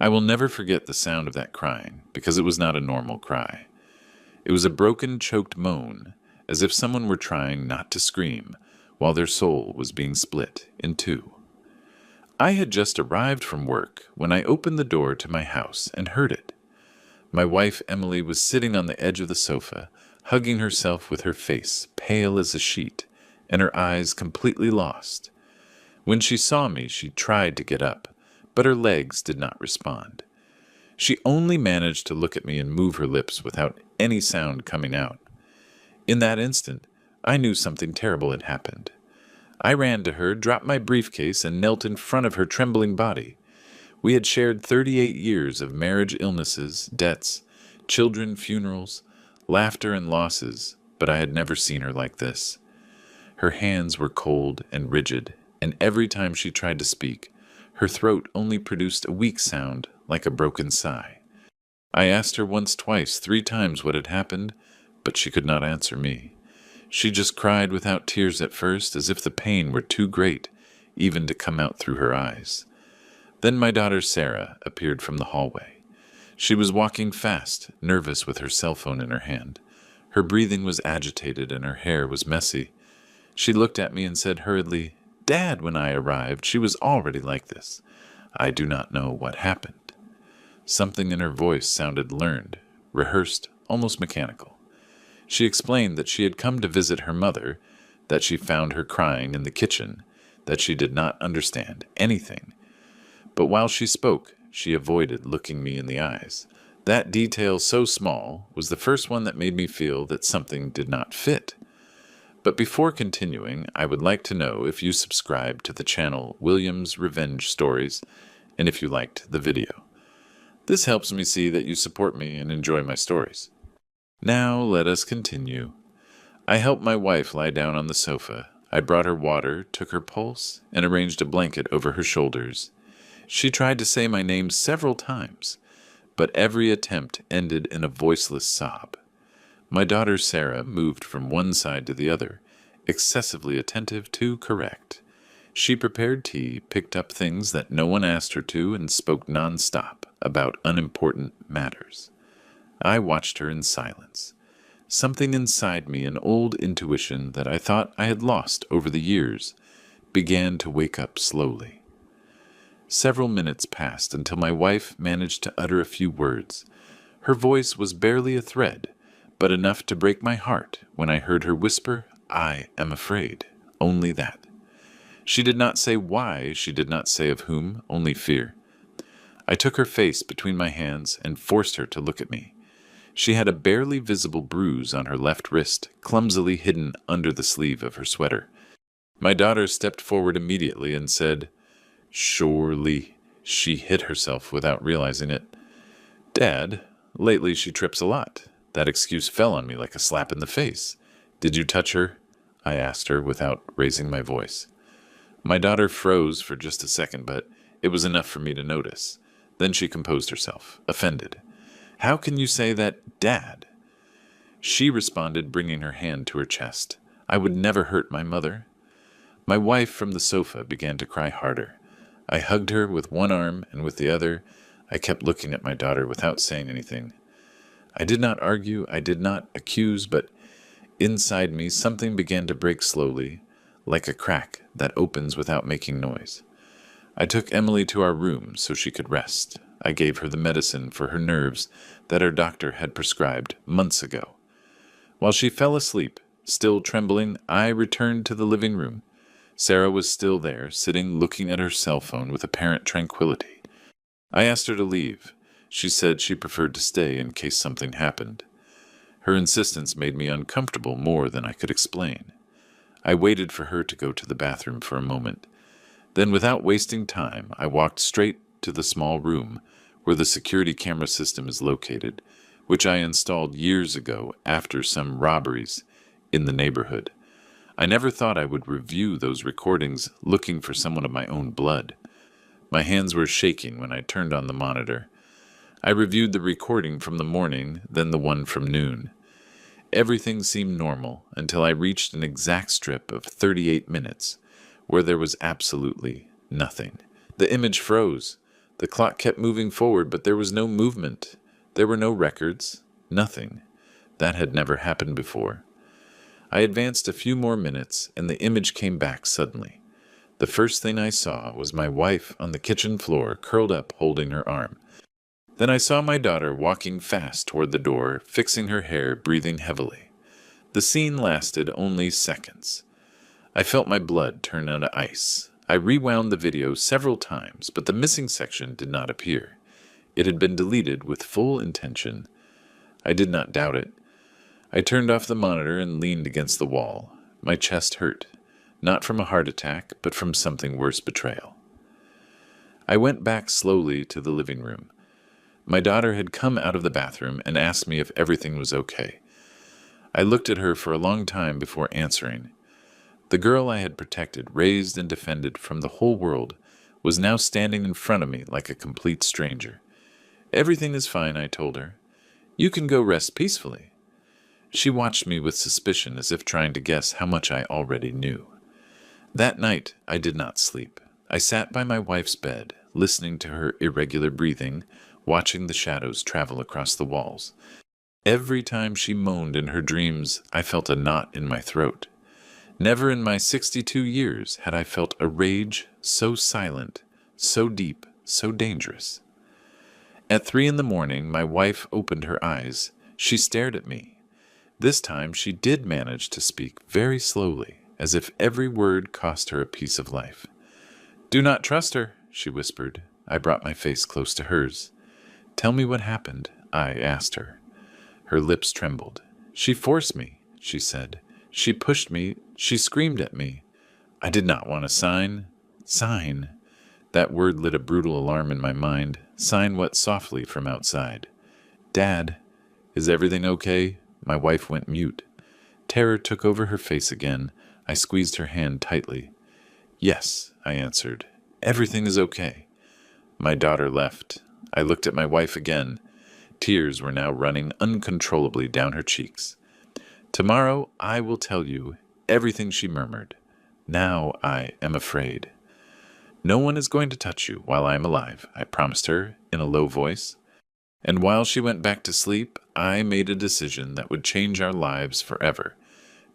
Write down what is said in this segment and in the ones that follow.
I will never forget the sound of that crying, because it was not a normal cry. It was a broken, choked moan, as if someone were trying not to scream while their soul was being split in two. I had just arrived from work when I opened the door to my house and heard it. My wife Emily was sitting on the edge of the sofa, hugging herself with her face pale as a sheet and her eyes completely lost. When she saw me, she tried to get up, but her legs did not respond. She only managed to look at me and move her lips without any sound coming out. In that instant, I knew something terrible had happened. I ran to her, dropped my briefcase, and knelt in front of her trembling body. We had shared 38 years of marriage illnesses, debts, children, funerals, laughter, and losses, but I had never seen her like this. Her hands were cold and rigid, and every time she tried to speak, her throat only produced a weak sound like a broken sigh. I asked her once, twice, 3 times what had happened, but she could not answer me. She just cried without tears at first, as if the pain were too great even to come out through her eyes. Then my daughter Sarah appeared from the hallway. She was walking fast, nervous with her cell phone in her hand. Her breathing was agitated and her hair was messy. She looked at me and said hurriedly, "Dad, when I arrived, she was already like this. I do not know what happened." Something in her voice sounded learned, rehearsed, almost mechanical. She explained that she had come to visit her mother, that she found her crying in the kitchen, that she did not understand anything. But while she spoke, she avoided looking me in the eyes. That detail, so small, was the first one that made me feel that something did not fit. But before continuing, I would like to know if you subscribe to the channel William's Revenge Stories and if you liked the video. This helps me see that you support me and enjoy my stories. Now let us continue. I helped my wife lie down on the sofa. I brought her water, took her pulse, and arranged a blanket over her shoulders. She tried to say my name several times, but every attempt ended in a voiceless sob. My daughter Sarah moved from one side to the other, excessively attentive to correct. She prepared tea, picked up things that no one asked her to, and spoke non-stop about unimportant matters. I watched her in silence. Something inside me, an old intuition that I thought I had lost over the years, began to wake up slowly. Several minutes passed until my wife managed to utter a few words. Her voice was barely a thread, but enough to break my heart when I heard her whisper, "I am afraid." Only that. She did not say why, she did not say of whom, only fear. I took her face between my hands and forced her to look at me. She had a barely visible bruise on her left wrist, clumsily hidden under the sleeve of her sweater. My daughter stepped forward immediately and said, "Surely." She hit herself without realizing it. "Dad, lately she trips a lot. That excuse fell on me like a slap in the face. Did you touch her?" I asked her without raising my voice. My daughter froze for just a second, but it was enough for me to notice. Then she composed herself, offended. "How can you say that, Dad?" She responded, bringing her hand to her chest. "I would never hurt my mother." My wife from the sofa began to cry harder. I hugged her with one arm, and with the other, I kept looking at my daughter without saying anything. I did not argue, I did not accuse, but inside me something began to break slowly, like a crack that opens without making noise. I took Emily to our room so she could rest. I gave her the medicine for her nerves that our doctor had prescribed months ago. While she fell asleep, still trembling, I returned to the living room. Sarah was still there, sitting looking at her cell phone with apparent tranquility. I asked her to leave. She said she preferred to stay in case something happened. Her insistence made me uncomfortable more than I could explain. I waited for her to go to the bathroom for a moment. Then, without wasting time, I walked straight to the small room where the security camera system is located, which I installed years ago after some robberies in the neighborhood. I never thought I would review those recordings looking for someone of my own blood. My hands were shaking when I turned on the monitor. I reviewed the recording from the morning, then the one from noon. Everything seemed normal until I reached an exact strip of 38 minutes where there was absolutely nothing. The image froze. The clock kept moving forward, but there was no movement. There were no records. Nothing. That had never happened before. I advanced a few more minutes, and the image came back suddenly. The first thing I saw was my wife on the kitchen floor, curled up, holding her arm. Then I saw my daughter walking fast toward the door, fixing her hair, breathing heavily. The scene lasted only seconds. I felt my blood turn into ice. I rewound the video several times, but the missing section did not appear. It had been deleted with full intention. I did not doubt it. I turned off the monitor and leaned against the wall. My chest hurt, not from a heart attack, but from something worse, betrayal. I went back slowly to the living room. My daughter had come out of the bathroom and asked me if everything was okay. I looked at her for a long time before answering. The girl I had protected, raised and defended from the whole world, was now standing in front of me like a complete stranger. "Everything is fine," I told her. "You can go rest peacefully." She watched me with suspicion, as if trying to guess how much I already knew. That night, I did not sleep. I sat by my wife's bed, listening to her irregular breathing, watching the shadows travel across the walls. Every time she moaned in her dreams, I felt a knot in my throat. Never in my 62 years had I felt a rage so silent, so deep, so dangerous. At 3 a.m, my wife opened her eyes. She stared at me. This time she did manage to speak very slowly, as if every word cost her a piece of life. "Do not trust her," she whispered. I brought my face close to hers. "Tell me what happened," I asked her. Her lips trembled. "She forced me," she said. "She pushed me. She screamed at me. I did not want to sign." Sign. That word lit a brutal alarm in my mind. Sign what? Softly from outside. "Dad, is everything okay?" My wife went mute. Terror took over her face again. I squeezed her hand tightly. "Yes," I answered. "Everything is okay." My daughter left. I looked at my wife again. Tears were now running uncontrollably down her cheeks. "Tomorrow I will tell you everything," she murmured. "Now I am afraid." "No one is going to touch you while I am alive," I promised her in a low voice. And while she went back to sleep, I made a decision that would change our lives forever,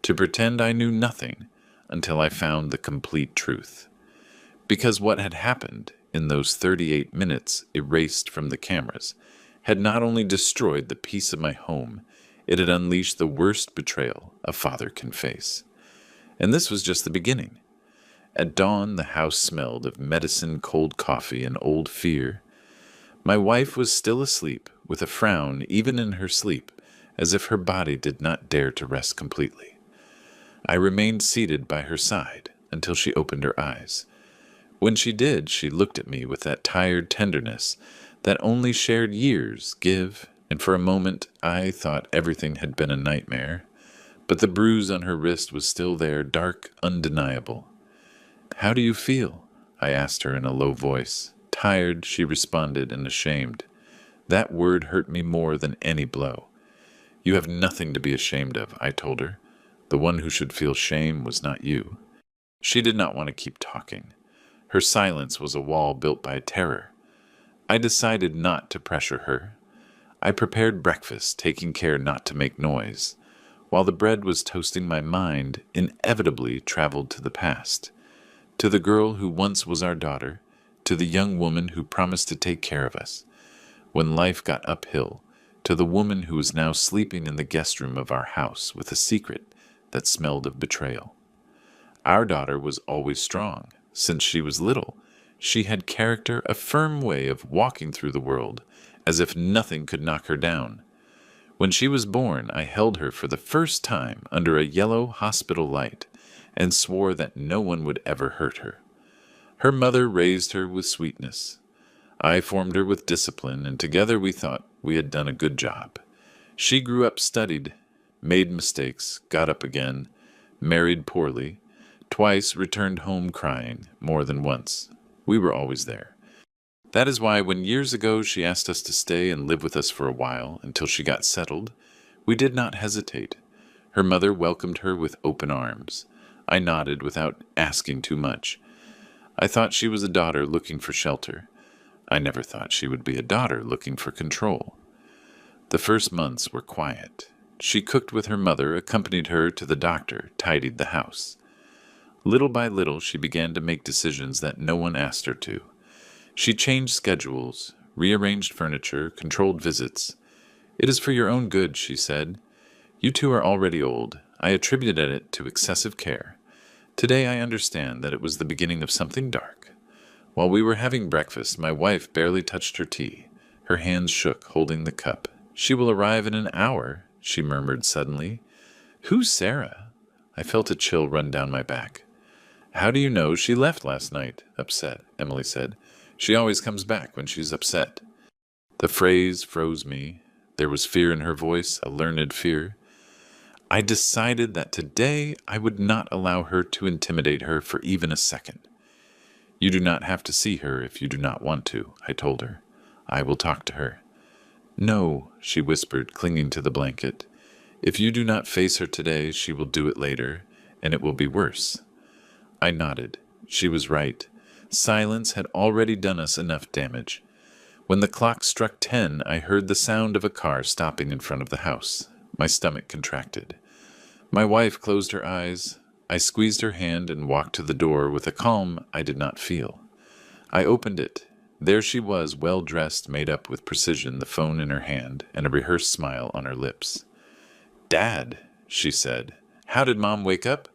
to pretend I knew nothing until I found the complete truth. Because what had happened in those 38 minutes erased from the cameras had not only destroyed the peace of my home, it had unleashed the worst betrayal a father can face. And this was just the beginning. At dawn, the house smelled of medicine, cold coffee, and old fear. My wife was still asleep, with a frown even in her sleep, as if her body did not dare to rest completely. I remained seated by her side until she opened her eyes. When she did, she looked at me with that tired tenderness that only shared years give, and for a moment I thought everything had been a nightmare. But the bruise on her wrist was still there, dark, undeniable. "How do you feel?" I asked her in a low voice. "Tired," she responded, and ashamed. That word hurt me more than any blow. "You have nothing to be ashamed of," I told her. "The one who should feel shame was not you." She did not want to keep talking. Her silence was a wall built by terror. I decided not to pressure her. I prepared breakfast, taking care not to make noise. While the bread was toasting, my mind inevitably traveled to the past, to the girl who once was our daughter, to the young woman who promised to take care of us when life got uphill, to the woman who was now sleeping in the guest room of our house with a secret that smelled of betrayal. Our daughter was always strong. Since she was little, she had character, a firm way of walking through the world, as if nothing could knock her down. When she was born, I held her for the first time under a yellow hospital light and swore that no one would ever hurt her. Her mother raised her with sweetness. I formed her with discipline, and together we thought we had done a good job. She grew up, studied, made mistakes, got up again, married poorly, twice returned home crying, more than once. We were always there. That is why when years ago she asked us to stay and live with us for a while until she got settled, we did not hesitate. Her mother welcomed her with open arms. I nodded without asking too much. I thought she was a daughter looking for shelter. I never thought she would be a daughter looking for control. The first months were quiet. She cooked with her mother, accompanied her to the doctor, tidied the house. Little by little, she began to make decisions that no one asked her to. She changed schedules, rearranged furniture, controlled visits. "It is for your own good," she said. "You two are already old. I attributed it to excessive care. Today I understand that it was the beginning of something dark." While we were having breakfast, my wife barely touched her tea. Her hands shook, holding the cup. "She will arrive in an hour," she murmured suddenly. "Who's Sarah?" I felt a chill run down my back. "How do you know she left last night? Upset," Emily said. "She always comes back when she's upset." The phrase froze me. There was fear in her voice, a learned fear. I decided that today I would not allow her to intimidate her for even a second. "You do not have to see her if you do not want to," I told her. "I will talk to her." "No," she whispered, clinging to the blanket. "If you do not face her today, she will do it later, and it will be worse." I nodded. She was right. Silence had already done us enough damage. When the clock struck 10, I heard the sound of a car stopping in front of the house. My stomach contracted. My wife closed her eyes. I squeezed her hand and walked to the door with a calm I did not feel. I opened it. There she was, well-dressed, made up with precision, the phone in her hand, and a rehearsed smile on her lips. "Dad," she said. "How did Mom wake up?"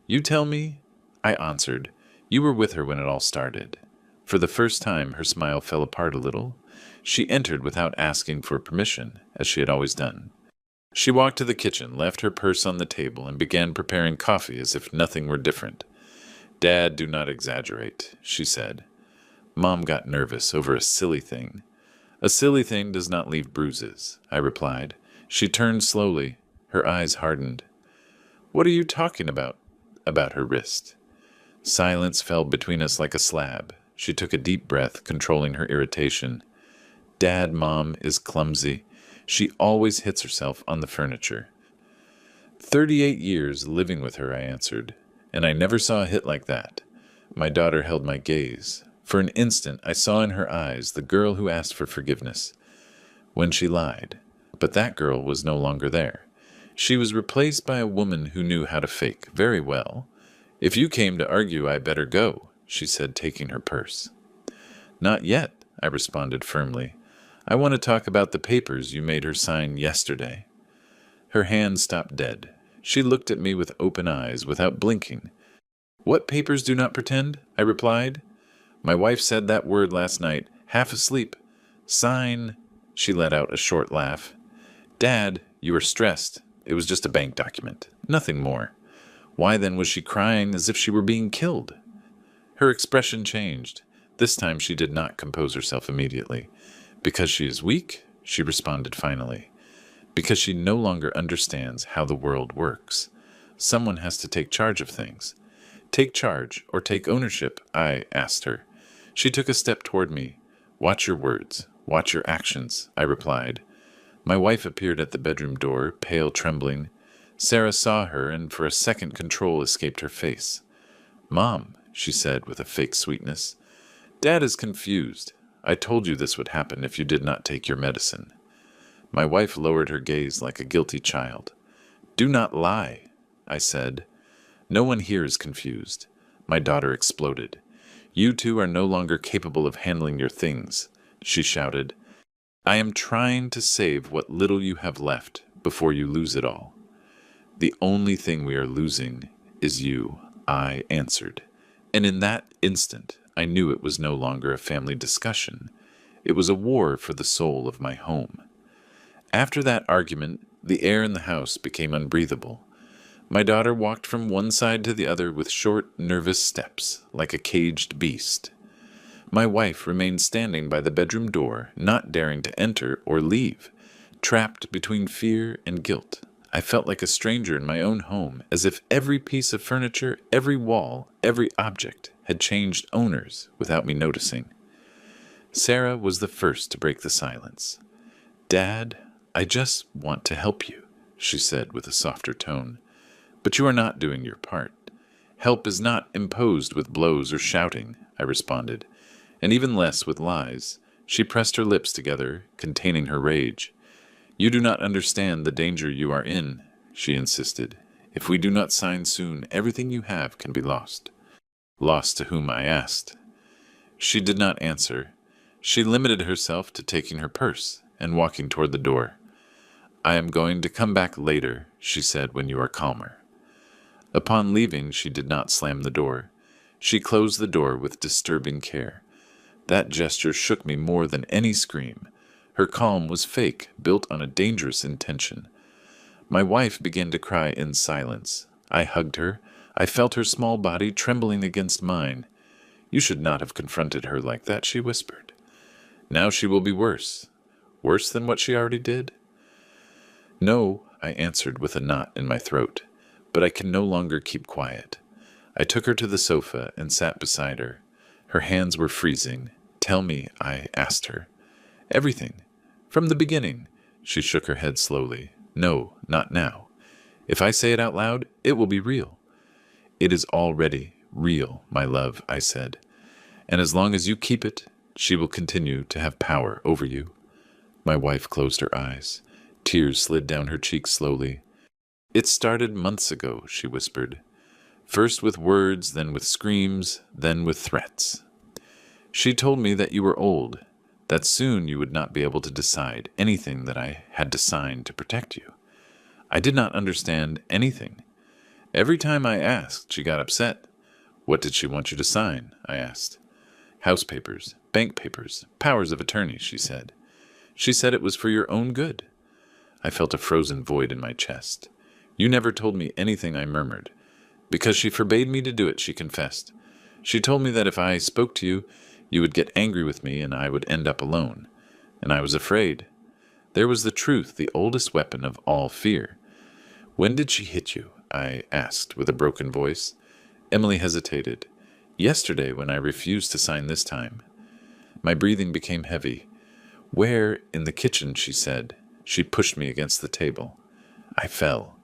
"You tell me." I answered. "You were with her when it all started." For the first time, her smile fell apart a little. She entered without asking for permission, as she had always done. She walked to the kitchen, left her purse on the table, and began preparing coffee as if nothing were different. "Dad, do not exaggerate," she said. Mom got nervous over a silly thing. "A silly thing does not leave bruises," I replied. She turned slowly. Her eyes hardened. "What are you talking about?" "About her wrist." Silence fell between us like a slab. She took a deep breath, controlling her irritation. "Dad, Mom is clumsy. She always hits herself on the furniture." 38 years living with her," I answered, "and I never saw a hit like that." My daughter held my gaze. For an instant, I saw in her eyes the girl who asked for forgiveness when she lied. But that girl was no longer there. She was replaced by a woman who knew how to fake very well. "If you came to argue, I better go," she said, taking her purse. "Not yet," I responded firmly. "I want to talk about the papers you made her sign yesterday." Her hand stopped dead. She looked at me with open eyes, without blinking. "What papers do not pretend?" I replied. "My wife said that word last night, half asleep. Sign." She let out a short laugh. "Dad, you were stressed. It was just a bank document. Nothing more." Why then was she crying as if she were being killed? Her expression changed. This time she did not compose herself immediately. "Because she is weak?" she responded finally. "Because she no longer understands how the world works. Someone has to take charge of things." "Take charge or take ownership?" I asked her. She took a step toward me. "Watch your words. Watch your actions," I replied. My wife appeared at the bedroom door, pale, trembling. Sarah saw her, and for a second control escaped her face. "Mom," she said with a fake sweetness, "Dad is confused. I told you this would happen if you did not take your medicine." My wife lowered her gaze like a guilty child. "Do not lie," I said. "No one here is confused." My daughter exploded. "You two are no longer capable of handling your things," she shouted. "I am trying to save what little you have left before you lose it all." "The only thing we are losing is you," I answered. And in that instant, I knew it was no longer a family discussion. It was a war for the soul of my home. After that argument, the air in the house became unbreathable. My daughter walked from one side to the other with short, nervous steps, like a caged beast. My wife remained standing by the bedroom door, not daring to enter or leave, trapped between fear and guilt. I felt like a stranger in my own home, as if every piece of furniture, every wall, every object had changed owners without me noticing. Sarah was the first to break the silence. "Dad, I just want to help you," she said with a softer tone. "But you are not doing your part. Help is not imposed with blows or shouting," I responded. and even less with lies. She pressed her lips together, containing her rage. "You do not understand the danger you are in," she insisted. "If we do not sign soon, everything you have can be lost." "Lost to whom?" I asked. She did not answer. She limited herself to taking her purse and walking toward the door. "I am going to come back later," she said, "when you are calmer." Upon leaving, she did not slam the door. She closed the door with disturbing care. That gesture shook me more than any scream. Her calm was fake, built on a dangerous intention. My wife began to cry in silence. I hugged her. I felt her small body trembling against mine. "You should not have confronted her like that," she whispered. "Now she will be worse." "Worse than what she already did?" "No," I answered with a knot in my throat, "but I can no longer keep quiet." I took her to the sofa and sat beside her. Her hands were freezing. "Tell me," I asked her. "Everything. From the beginning." She shook her head slowly. "No, not now. If I say it out loud, it will be real." "It is already real, my love," I said. "And as long as you keep it, she will continue to have power over you." My wife closed her eyes. Tears slid down her cheeks slowly. "It started months ago," she whispered. "First with words, then with screams, then with threats. She told me that you were old, that soon you would not be able to decide anything that I had to sign to protect you. I did not understand anything. Every time I asked, she got upset. What did she want you to sign? I asked. House papers, bank papers, powers of attorney, she said. She said it was for your own good. I felt a frozen void in my chest. You never told me anything, I murmured. Because she forbade me to do it, she confessed. She told me that if I spoke to you, you would get angry with me and I would end up alone. And I was afraid. There was the truth, the oldest weapon of all fear. When did she hit you? I asked with a broken voice. Emily hesitated. Yesterday, when I refused to sign this time. My breathing became heavy. Where? In the kitchen, she said. She pushed me against the table. I fell.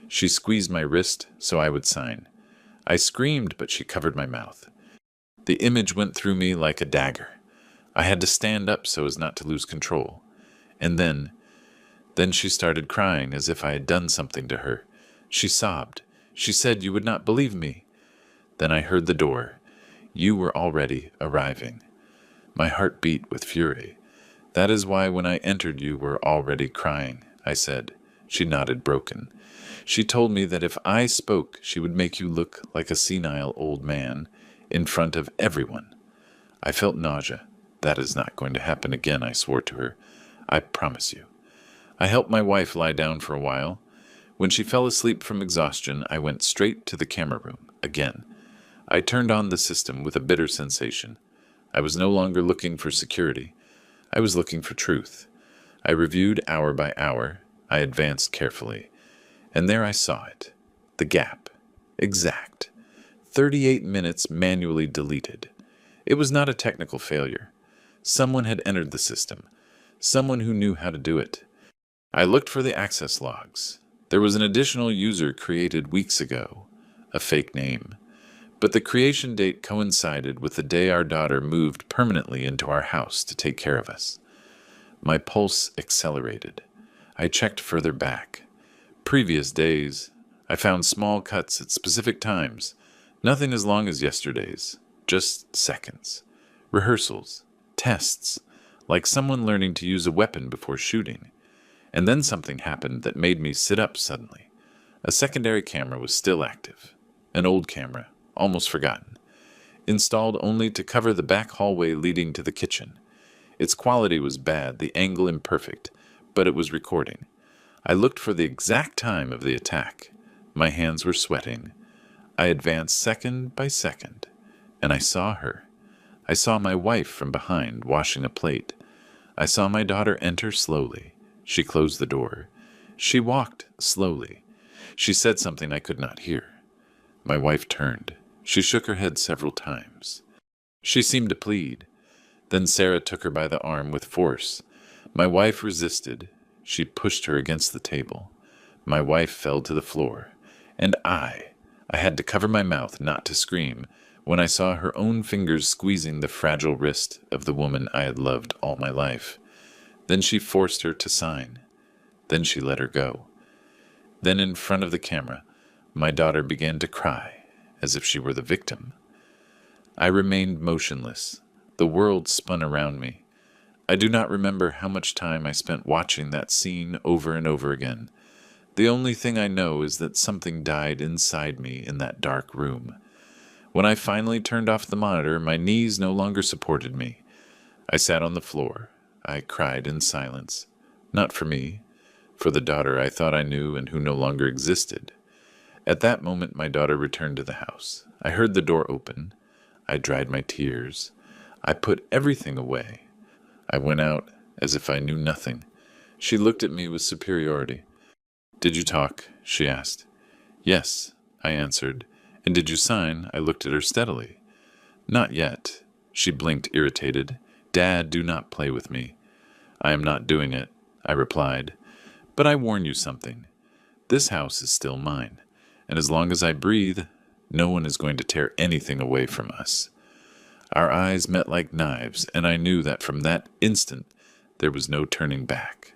She squeezed my wrist so I would sign. I screamed, but she covered my mouth. The image went through me like a dagger. I had to stand up so as not to lose control. And then she started crying as if I had done something to her. She sobbed. She said you would not believe me. Then I heard the door. You were already arriving. My heart beat with fury. That is why when I entered you were already crying, I said. She nodded, broken. She told me that if I spoke, she would make you look like a senile old man in front of everyone. I felt nausea. That is not going to happen again, I swore to her. I promise you. I helped my wife lie down for a while. When she fell asleep from exhaustion, I went straight to the camera room, again. I turned on the system with a bitter sensation. I was no longer looking for security. I was looking for truth. I reviewed hour by hour. I advanced carefully. And there I saw it. The gap. Exact. 38 minutes manually deleted. It was not a technical failure. Someone had entered the system. Someone who knew how to do it. I looked for the access logs. There was an additional user created weeks ago. A fake name. But the creation date coincided with the day our daughter moved permanently into our house to take care of us. My pulse accelerated. I checked further back. Previous days, I found small cuts at specific times. Nothing as long as yesterday's. Just seconds. Rehearsals. Tests. Like someone learning to use a weapon before shooting. And then something happened that made me sit up suddenly. A secondary camera was still active. An old camera, almost forgotten. Installed only to cover the back hallway leading to the kitchen. Its quality was bad, the angle imperfect, but it was recording. I looked for the exact time of the attack. My hands were sweating. I advanced second by second, and I saw her. I saw my wife from behind, washing a plate. I saw my daughter enter slowly. She closed the door. She walked slowly. She said something I could not hear. My wife turned. She shook her head several times. She seemed to plead. Then Sarah took her by the arm with force. My wife resisted. She pushed her against the table. My wife fell to the floor. And I had to cover my mouth not to scream, when I saw her own fingers squeezing the fragile wrist of the woman I had loved all my life. Then she forced her to sign. Then she let her go. Then in front of the camera, my daughter began to cry, as if she were the victim. I remained motionless. The world spun around me. I do not remember how much time I spent watching that scene over and over again. The only thing I know is that something died inside me in that dark room. When I finally turned off the monitor, my knees no longer supported me. I sat on the floor. I cried in silence. Not for me, for the daughter I thought I knew and who no longer existed. At that moment, my daughter returned to the house. I heard the door open. I dried my tears. I put everything away. I went out as if I knew nothing. She looked at me with superiority. "Did you talk?" she asked. "Yes," I answered. "And did you sign?" I looked at her steadily. "Not yet." She blinked, irritated. "Dad, do not play with me." "I am not doing it," I replied. "But I warn you something. This house is still mine, and as long as I breathe, no one is going to tear anything away from us." Our eyes met like knives, and I knew that from that instant there was no turning back.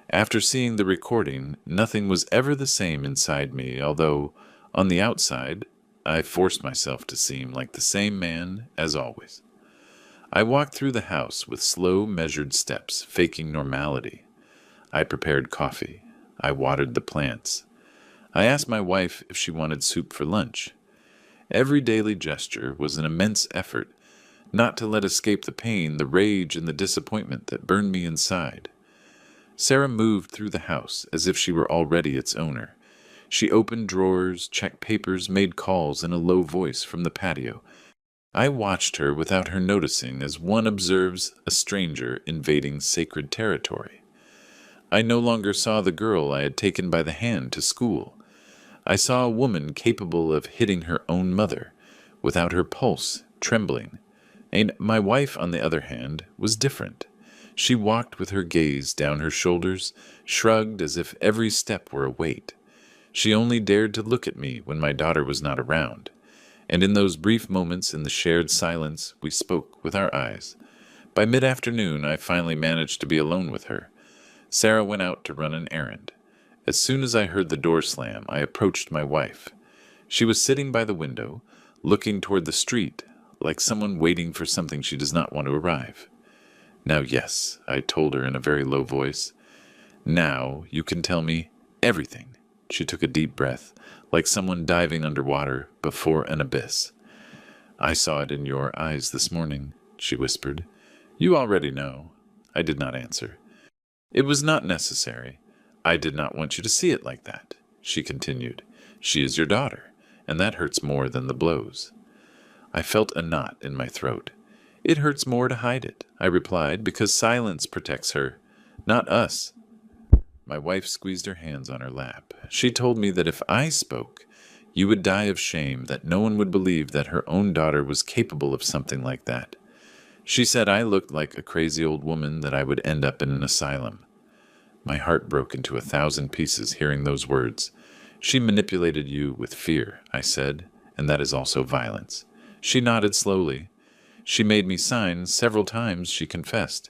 After seeing the recording, nothing was ever the same inside me, although, on the outside, I forced myself to seem like the same man as always. I walked through the house with slow, measured steps, faking normality. I prepared coffee. I watered the plants. I asked my wife if she wanted soup for lunch. Every daily gesture was an immense effort not to let escape the pain, the rage, and the disappointment that burned me inside. Sarah moved through the house as if she were already its owner. She opened drawers, checked papers, made calls in a low voice from the patio. I watched her without her noticing, as one observes a stranger invading sacred territory. I no longer saw the girl I had taken by the hand to school. I saw a woman capable of hitting her own mother, without her pulse trembling. And my wife, on the other hand, was different. She walked with her gaze down her shoulders, shrugged as if every step were a weight. She only dared to look at me when my daughter was not around. And in those brief moments in the shared silence, we spoke with our eyes. By mid-afternoon, I finally managed to be alone with her. Sarah went out to run an errand. As soon as I heard the door slam, I approached my wife. She was sitting by the window, looking toward the street, like someone waiting for something she does not want to arrive. "Now, yes," I told her in a very low voice. "Now you can tell me everything." She took a deep breath, like someone diving underwater before an abyss. "I saw it in your eyes this morning," she whispered. "You already know." I did not answer. "It was not necessary. I did not want you to see it like that," she continued. "She is your daughter, and that hurts more than the blows." I felt a knot in my throat. "It hurts more to hide it," I replied, "because silence protects her, not us." My wife squeezed her hands on her lap. She told me that if I spoke, you would die of shame, that no one would believe that her own daughter was capable of something like that. She said I looked like a crazy old woman, that I would end up in an asylum. My heart broke into 1,000 pieces hearing those words. "She manipulated you with fear," I said, "and that is also violence." She nodded slowly. "She made me sign several times," she confessed.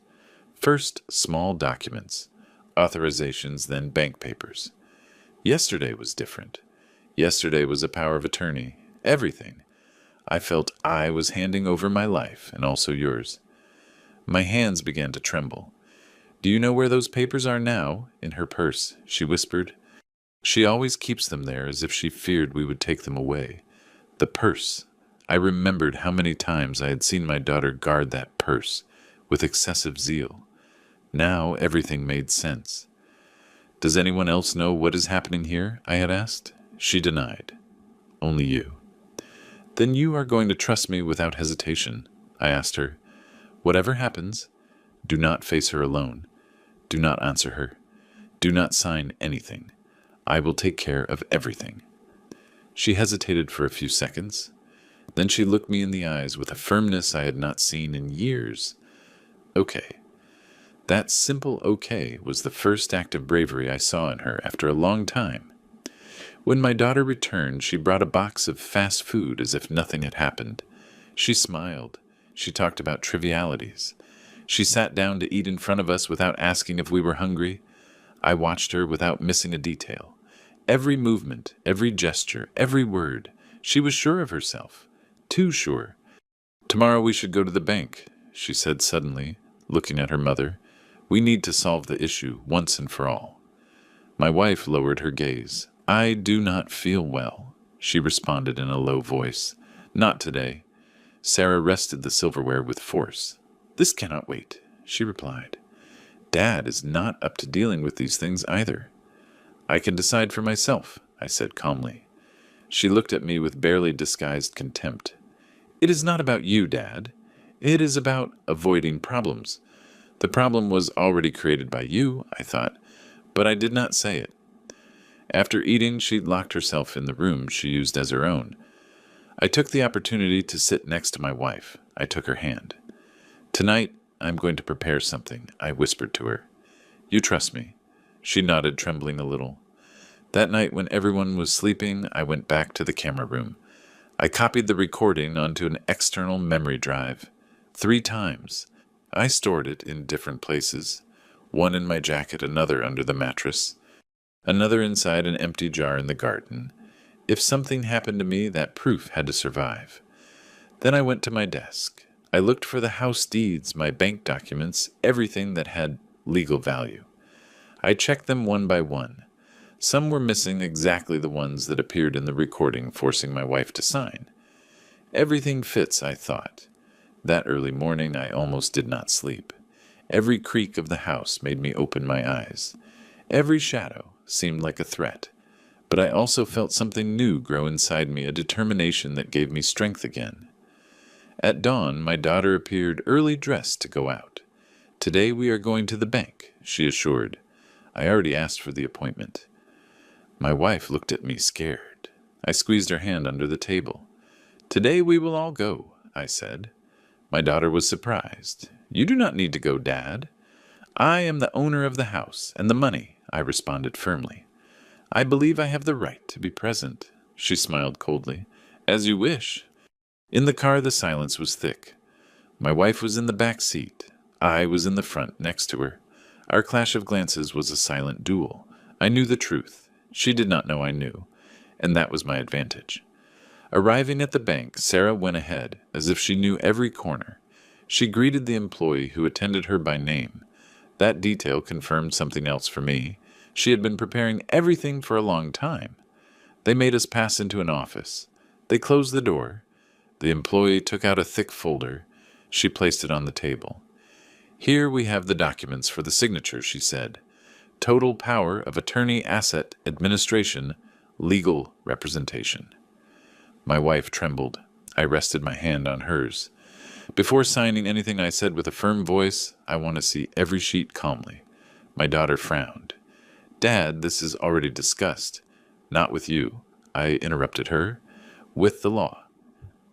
"First, small documents, authorizations, then bank papers. Yesterday was different. Yesterday was a power of attorney. Everything. I felt I was handing over my life, and also yours." My hands began to tremble. "Do you know where those papers are now?" "In her purse," she whispered. "She always keeps them there as if she feared we would take them away." The purse. I remembered how many times I had seen my daughter guard that purse with excessive zeal. Now everything made sense. "Does anyone else know what is happening here?" I had asked. She denied. "Only you." "Then you are going to trust me without hesitation?" I asked her. "Whatever happens, do not face her alone. Do not answer her. Do not sign anything. I will take care of everything." She hesitated for a few seconds. Then she looked me in the eyes with a firmness I had not seen in years. "Okay." That simple okay was the first act of bravery I saw in her after a long time. When my daughter returned, she brought a box of fast food as if nothing had happened. She smiled. She talked about trivialities. She sat down to eat in front of us without asking if we were hungry. I watched her without missing a detail. Every movement, every gesture, every word. She was sure of herself. Too sure. "Tomorrow we should go to the bank," she said suddenly, looking at her mother. "We need to solve the issue once and for all." My wife lowered her gaze. "I do not feel well," she responded in a low voice. "Not today." Sarah rested the silverware with force. "This cannot wait," she replied. "Dad is not up to dealing with these things either." "I can decide for myself," I said calmly. She looked at me with barely disguised contempt. "It is not about you, Dad. It is about avoiding problems. The problem was already created by you," I thought, but I did not say it. After eating, she locked herself in the room she used as her own. I took the opportunity to sit next to my wife. I took her hand. "Tonight, I'm going to prepare something," I whispered to her. "You trust me?" She nodded, trembling a little. That night, when everyone was sleeping, I went back to the camera room. I copied the recording onto an external memory drive. 3 times. I stored it in different places. One in my jacket, another under the mattress, another inside an empty jar in the garden. If something happened to me, that proof had to survive. Then I went to my desk. I looked for the house deeds, my bank documents, everything that had legal value. I checked them one by one. Some were missing exactly the ones that appeared in the recording, forcing my wife to sign. Everything fits, I thought. That early morning I almost did not sleep. Every creak of the house made me open my eyes. Every shadow seemed like a threat. But I also felt something new grow inside me, a determination that gave me strength again. At dawn, my daughter appeared early dressed to go out. "Today we are going to the bank," she assured. I already asked for the appointment. My wife looked at me scared. I squeezed her hand under the table. "Today we will all go," I said. My daughter was surprised. "You do not need to go, Dad." "I am the owner of the house and the money," I responded firmly. "I believe I have the right to be present," she smiled coldly. "As you wish." In the car the silence was thick. My wife was in the back seat. I was in the front next to her. Our clash of glances was a silent duel. I knew the truth. She did not know I knew, and that was my advantage. Arriving at the bank, Sarah went ahead, as if she knew every corner. She greeted the employee who attended her by name. That detail confirmed something else for me. She had been preparing everything for a long time. They made us pass into an office. They closed the door. The employee took out a thick folder. She placed it on the table. "Here we have the documents for the signature," she said. "Total power of attorney, asset administration, legal representation." My wife trembled. I rested my hand on hers. Before signing anything, I said with a firm voice, "I want to see every sheet calmly." My daughter frowned. "Dad, this is already discussed." "Not with you," I interrupted her. "With the law."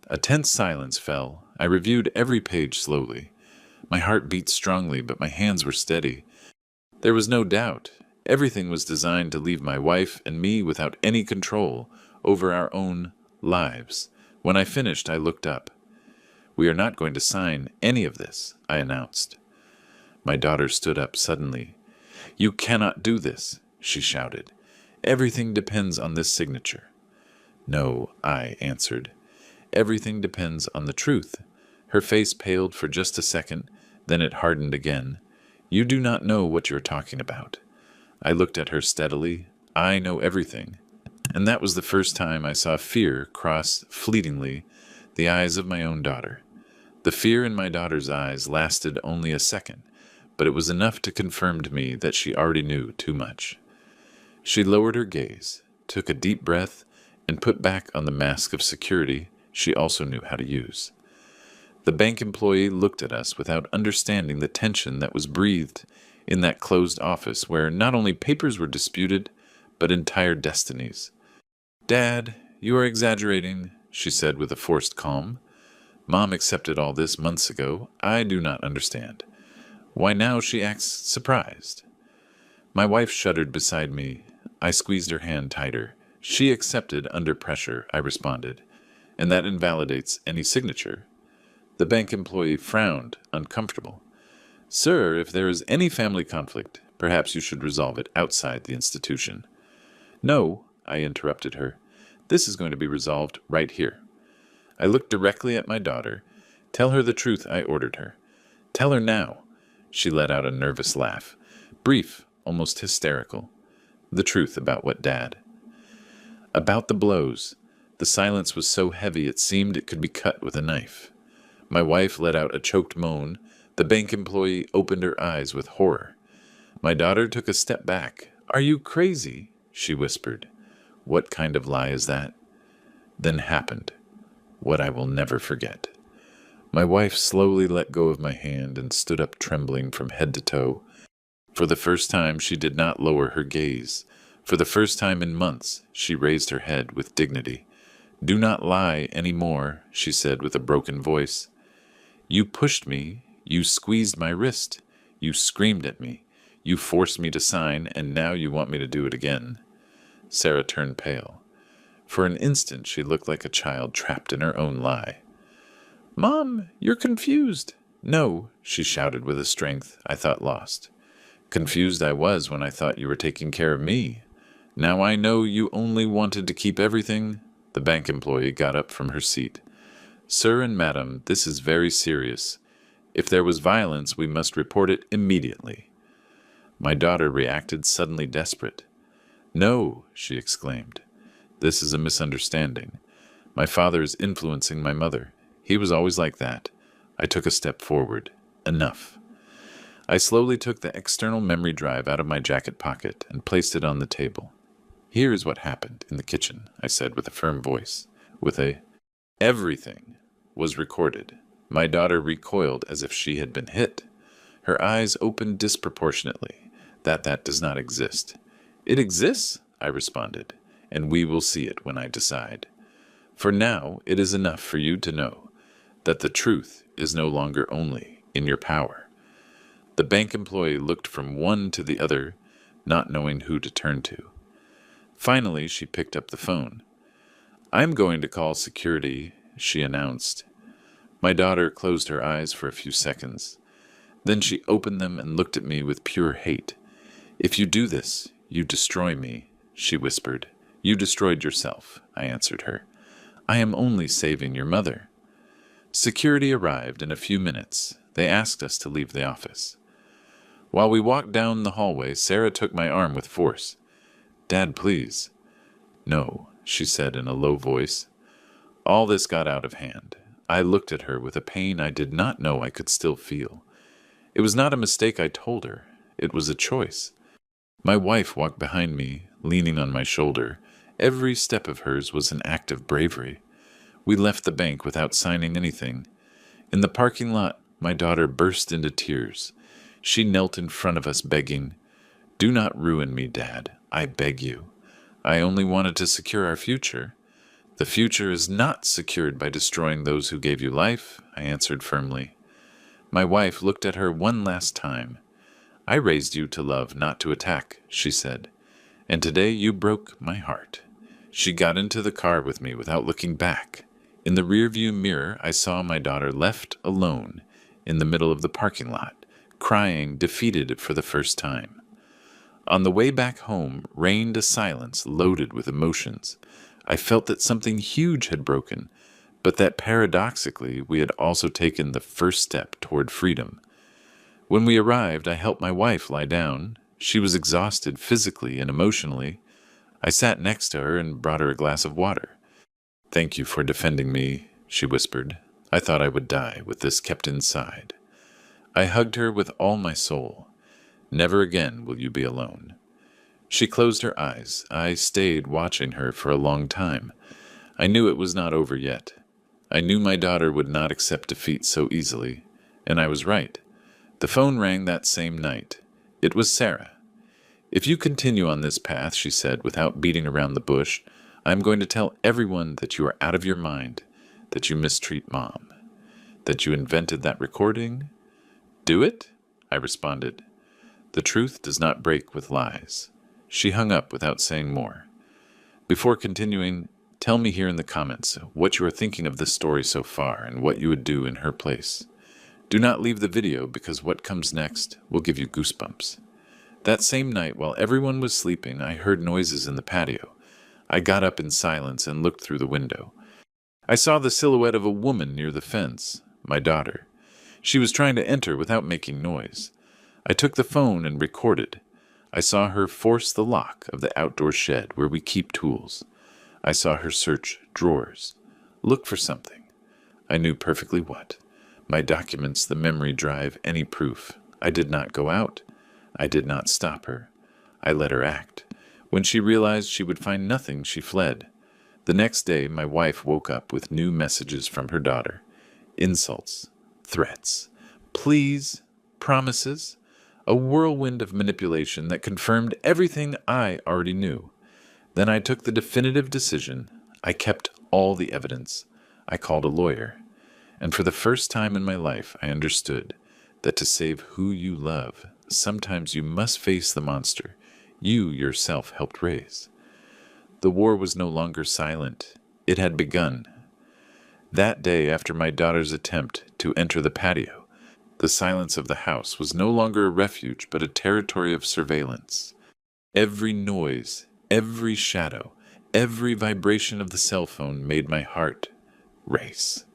A tense silence fell. I reviewed every page slowly. My heart beat strongly, but my hands were steady. There was no doubt. Everything was designed to leave my wife and me without any control over our own lives. When I finished, I looked up. "We are not going to sign any of this," I announced. My daughter stood up suddenly. "You cannot do this," she shouted. "Everything depends on this signature." "No," I answered. "Everything depends on the truth." Her face paled for just a second, then it hardened again. "You do not know what you're talking about." I looked at her steadily. "I know everything." And that was the first time I saw fear cross fleetingly the eyes of my own daughter. The fear in my daughter's eyes lasted only a second, but it was enough to confirm to me that she already knew too much. She lowered her gaze, took a deep breath, and put back on the mask of security she also knew how to use. The bank employee looked at us without understanding the tension that was breathed in that closed office where not only papers were disputed, but entire destinies. "Dad, you are exaggerating," she said with a forced calm. "Mom accepted all this months ago. I do not understand. Why now she acts surprised?" My wife shuddered beside me. I squeezed her hand tighter. She accepted under pressure, I responded, and that invalidates any signature. The bank employee frowned, uncomfortable. Sir, if there is any family conflict, perhaps you should resolve it outside the institution. No, I interrupted her. This is going to be resolved right here. I looked directly at my daughter. Tell her the truth, I ordered her. Tell her now. She let out a nervous laugh. Brief, almost hysterical. The truth about what, Dad? About the blows. The silence was so heavy it seemed it could be cut with a knife. My wife let out a choked moan. The bank employee opened her eyes with horror. My daughter took a step back. Are you crazy? She whispered. What kind of lie is that? Then happened what I will never forget. My wife slowly let go of my hand and stood up trembling from head to toe. For the first time, she did not lower her gaze. For the first time in months, she raised her head with dignity. Do not lie any more, she said with a broken voice. You pushed me. You squeezed my wrist. You screamed at me. You forced me to sign, and now you want me to do it again. Sarah turned pale. For an instant, she looked like a child trapped in her own lie. Mom, you're confused. No, she shouted with a strength I thought lost. Confused I was when I thought you were taking care of me. Now I know you only wanted to keep everything. The bank employee got up from her seat. Sir and madam, this is very serious. If there was violence, we must report it immediately. My daughter reacted suddenly desperate. No, she exclaimed. This is a misunderstanding. My father is influencing my mother. He was always like that. I took a step forward. Enough. I slowly took the external memory drive out of my jacket pocket and placed it on the table. Here is what happened in the kitchen, I said with a firm voice. Everything was recorded. My daughter recoiled as if she had been hit. Her eyes opened disproportionately. That does not exist. It exists, I responded, and we will see it when I decide. For now, it is enough for you to know that the truth is no longer only in your power. The bank employee looked from one to the other, not knowing who to turn to. Finally, she picked up the phone. I'm going to call security, she announced. My daughter closed her eyes for a few seconds. Then she opened them and looked at me with pure hate. If you do this, you destroy me, she whispered. You destroyed yourself, I answered her. I am only saving your mother. Security arrived in a few minutes. They asked us to leave the office. While we walked down the hallway, Sarah took my arm with force. Dad, please. No, she said in a low voice. All this got out of hand. I looked at her with a pain I did not know I could still feel. It was not a mistake I told her. It was a choice. My wife walked behind me, leaning on my shoulder. Every step of hers was an act of bravery. We left the bank without signing anything. In the parking lot, my daughter burst into tears. She knelt in front of us begging, Do not ruin me, Dad. I beg you. I only wanted to secure our future. The future is not secured by destroying those who gave you life, I answered firmly. My wife looked at her one last time. I raised you to love, not to attack, she said. And today you broke my heart. She got into the car with me without looking back. In the rearview mirror, I saw my daughter left alone in the middle of the parking lot, crying, defeated for the first time. On the way back home reigned a silence loaded with emotions. I felt that something huge had broken, but that paradoxically we had also taken the first step toward freedom. When we arrived, I helped my wife lie down. She was exhausted physically and emotionally. I sat next to her and brought her a glass of water. Thank you for defending me, she whispered. I thought I would die with this kept inside. I hugged her with all my soul. Never again will you be alone. She closed her eyes. I stayed watching her for a long time. I knew it was not over yet. I knew my daughter would not accept defeat so easily, and I was right. The phone rang that same night. It was Sarah. If you continue on this path, she said, without beating around the bush, I am going to tell everyone that you are out of your mind, that you mistreat Mom, that you invented that recording. Do it? I responded. The truth does not break with lies. She hung up without saying more. Before continuing, tell me here in the comments what you are thinking of this story so far and what you would do in her place. Do not leave the video because what comes next will give you goosebumps. That same night, while everyone was sleeping, I heard noises in the patio. I got up in silence and looked through the window. I saw the silhouette of a woman near the fence, my daughter. She was trying to enter without making noise. I took the phone and recorded. I saw her force the lock of the outdoor shed where we keep tools. I saw her search drawers, look for something. I knew perfectly what. My documents, the memory drive, any proof. I did not go out. I did not stop her. I let her act. When she realized she would find nothing, she fled. The next day, my wife woke up with new messages from her daughter. Insults, threats, pleas, promises, a whirlwind of manipulation that confirmed everything I already knew. Then I took the definitive decision. I kept all the evidence. I called a lawyer. And for the first time in my life, I understood that to save who you love, sometimes you must face the monster you yourself helped raise. The war was no longer silent. It had begun. That day, after my daughter's attempt to enter the patio, the silence of the house was no longer a refuge but a territory of surveillance. Every noise, every shadow, every vibration of the cell phone made my heart race.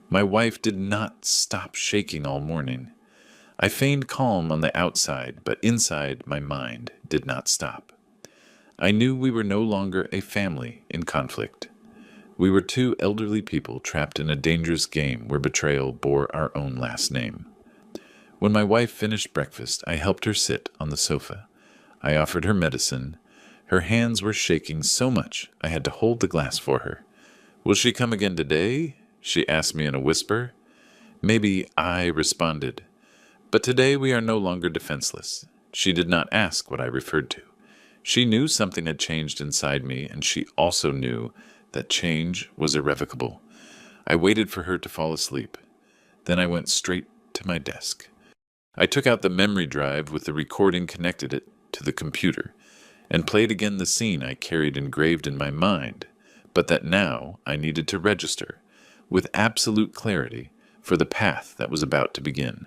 My wife did not stop shaking all morning. I feigned calm on the outside, but inside my mind did not stop. I knew we were no longer a family in conflict. We were two elderly people trapped in a dangerous game where betrayal bore our own last name. When my wife finished breakfast, I helped her sit on the sofa. I offered her medicine. Her hands were shaking so much I had to hold the glass for her. "Will she come again today?" she asked me in a whisper. Maybe I responded. But today we are no longer defenseless. She did not ask what I referred to. She knew something had changed inside me, and she also knew that change was irrevocable. I waited for her to fall asleep. Then I went straight to my desk. I took out the memory drive with the recording, connected it to the computer, and played again the scene I carried engraved in my mind, but that now I needed to register, with absolute clarity, for the path that was about to begin.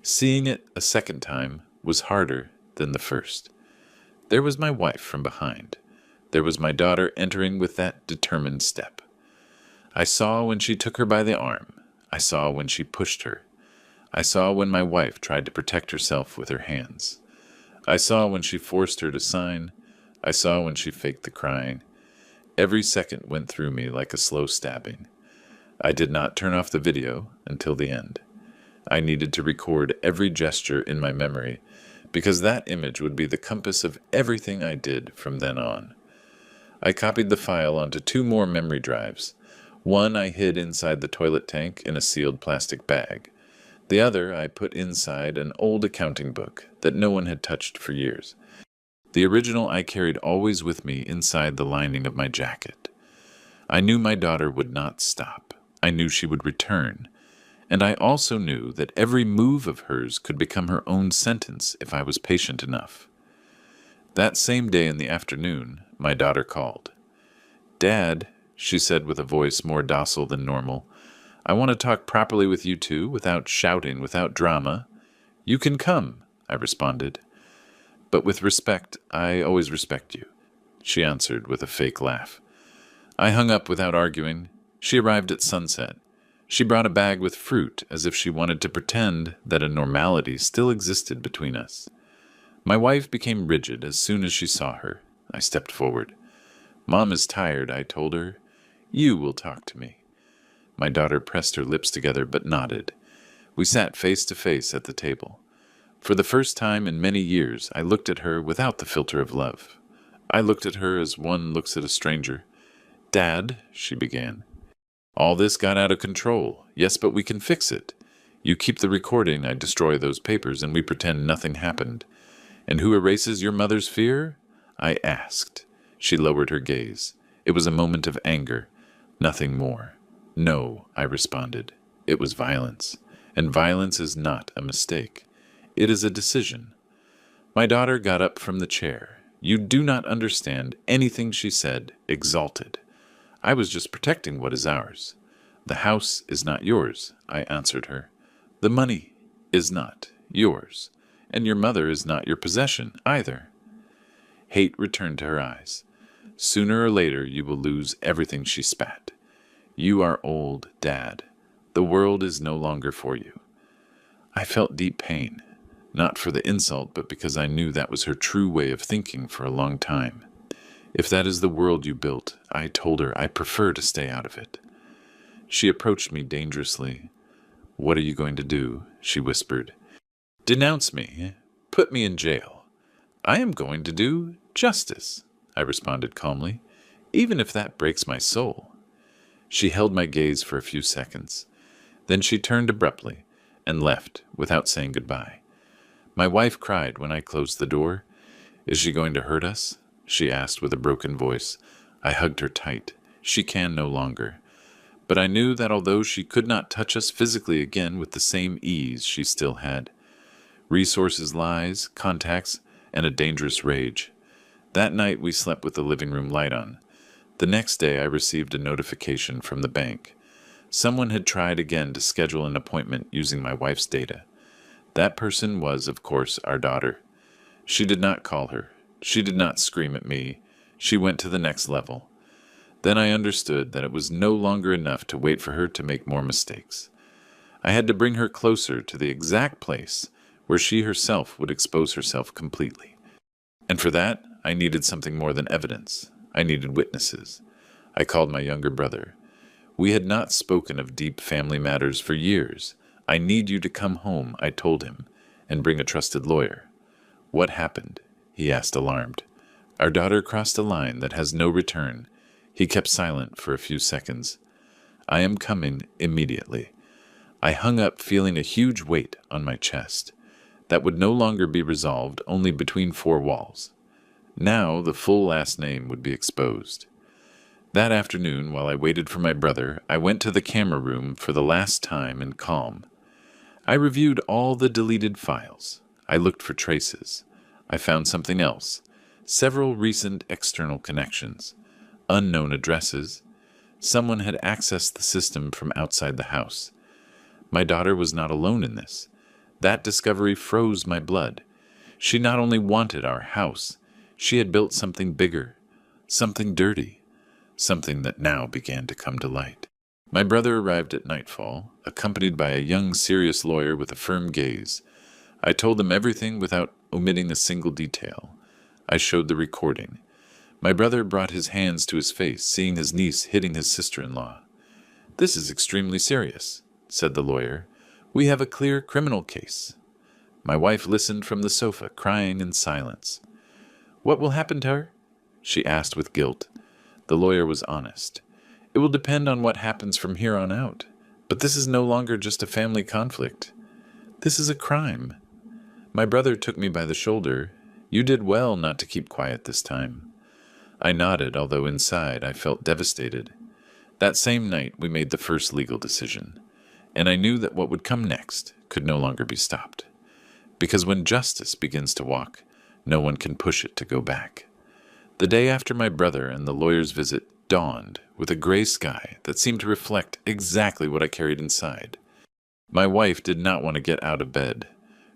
Seeing it a second time was harder than the first. There was my wife from behind. There was my daughter entering with that determined step. I saw when she took her by the arm. I saw when she pushed her. I saw when my wife tried to protect herself with her hands. I saw when she forced her to sign. I saw when she faked the crying. Every second went through me like a slow stabbing. I did not turn off the video until the end. I needed to record every gesture in my memory, because that image would be the compass of everything I did from then on. I copied the file onto 2 more memory drives. One I hid inside the toilet tank in a sealed plastic bag. The other I put inside an old accounting book that no one had touched for years. The original I carried always with me inside the lining of my jacket. I knew my daughter would not stop. I knew she would return. And I also knew that every move of hers could become her own sentence if I was patient enough. That same day in the afternoon, my daughter called. "Dad," she said with a voice more docile than normal, "I want to talk properly with you two, without shouting, without drama." "You can come," I responded. "But with respect, I always respect you," she answered with a fake laugh. I hung up without arguing. She arrived at sunset. She brought a bag with fruit, as if she wanted to pretend that a normality still existed between us. My wife became rigid as soon as she saw her. I stepped forward. "Mom is tired," I told her. "You will talk to me." My daughter pressed her lips together but nodded. We sat face to face at the table. For the first time in many years, I looked at her without the filter of love. I looked at her as one looks at a stranger. "Dad," she began. "All this got out of control. Yes, but we can fix it. You keep the recording, I destroy those papers, and we pretend nothing happened. And who erases your mother's fear?" I asked. She lowered her gaze. It was a moment of anger, nothing more. "No," I responded. It was violence. And violence is not a mistake. It is a decision. My daughter got up from the chair. You do not understand anything she said, exalted. I was just protecting what is ours. The house is not yours, I answered her. The money is not yours, and your mother is not your possession either. Hate returned to her eyes. Sooner or later you will lose everything, she spat. You are old, Dad. The world is no longer for you. I felt deep pain, not for the insult, but because I knew that was her true way of thinking for a long time. If that is the world you built, I told her, I prefer to stay out of it. She approached me dangerously. What are you going to do? She whispered. Denounce me. Put me in jail. I am going to do justice, I responded calmly, even if that breaks my soul. She held my gaze for a few seconds. Then she turned abruptly and left without saying goodbye. My wife cried when I closed the door. Is she going to hurt us? She asked with a broken voice. I hugged her tight. She can no longer. But I knew that although she could not touch us physically again with the same ease she still had, resources, lies, contacts, and a dangerous rage. That night we slept with the living room light on. The next day I received a notification from the bank. Someone had tried again to schedule an appointment using my wife's data. That person was, of course, our daughter. She did not call her. She did not scream at me. She went to the next level. Then I understood that it was no longer enough to wait for her to make more mistakes. I had to bring her closer to the exact place where she herself would expose herself completely. And for that, I needed something more than evidence. I needed witnesses. I called my younger brother. We had not spoken of deep family matters for years. I need you to come home, I told him, and bring a trusted lawyer. What happened? He asked, alarmed. Our daughter crossed a line that has no return. He kept silent for a few seconds. I am coming immediately. I hung up, feeling a huge weight on my chest. That would no longer be resolved only between four walls. Now the full last name would be exposed. That afternoon, while I waited for my brother, I went to the camera room for the last time in calm. I reviewed all the deleted files. I looked for traces. I found something else. Several recent external connections. Unknown addresses. Someone had accessed the system from outside the house. My daughter was not alone in this. That discovery froze my blood. She not only wanted our house, she had built something bigger, something dirty, something that now began to come to light. My brother arrived at nightfall, accompanied by a young, serious lawyer with a firm gaze. I told them everything without omitting a single detail. I showed the recording. My brother brought his hands to his face, seeing his niece hitting his sister-in-law. This is extremely serious, said the lawyer. We have a clear criminal case. My wife listened from the sofa, crying in silence. What will happen to her? She asked with guilt. The lawyer was honest. It will depend on what happens from here on out. But this is no longer just a family conflict. This is a crime. My brother took me by the shoulder. You did well not to keep quiet this time. I nodded, although inside I felt devastated. That same night we made the first legal decision, and I knew that what would come next could no longer be stopped. Because when justice begins to walk, no one can push it to go back. The day after my brother and the lawyer's visit dawned with a gray sky that seemed to reflect exactly what I carried inside. My wife did not want to get out of bed.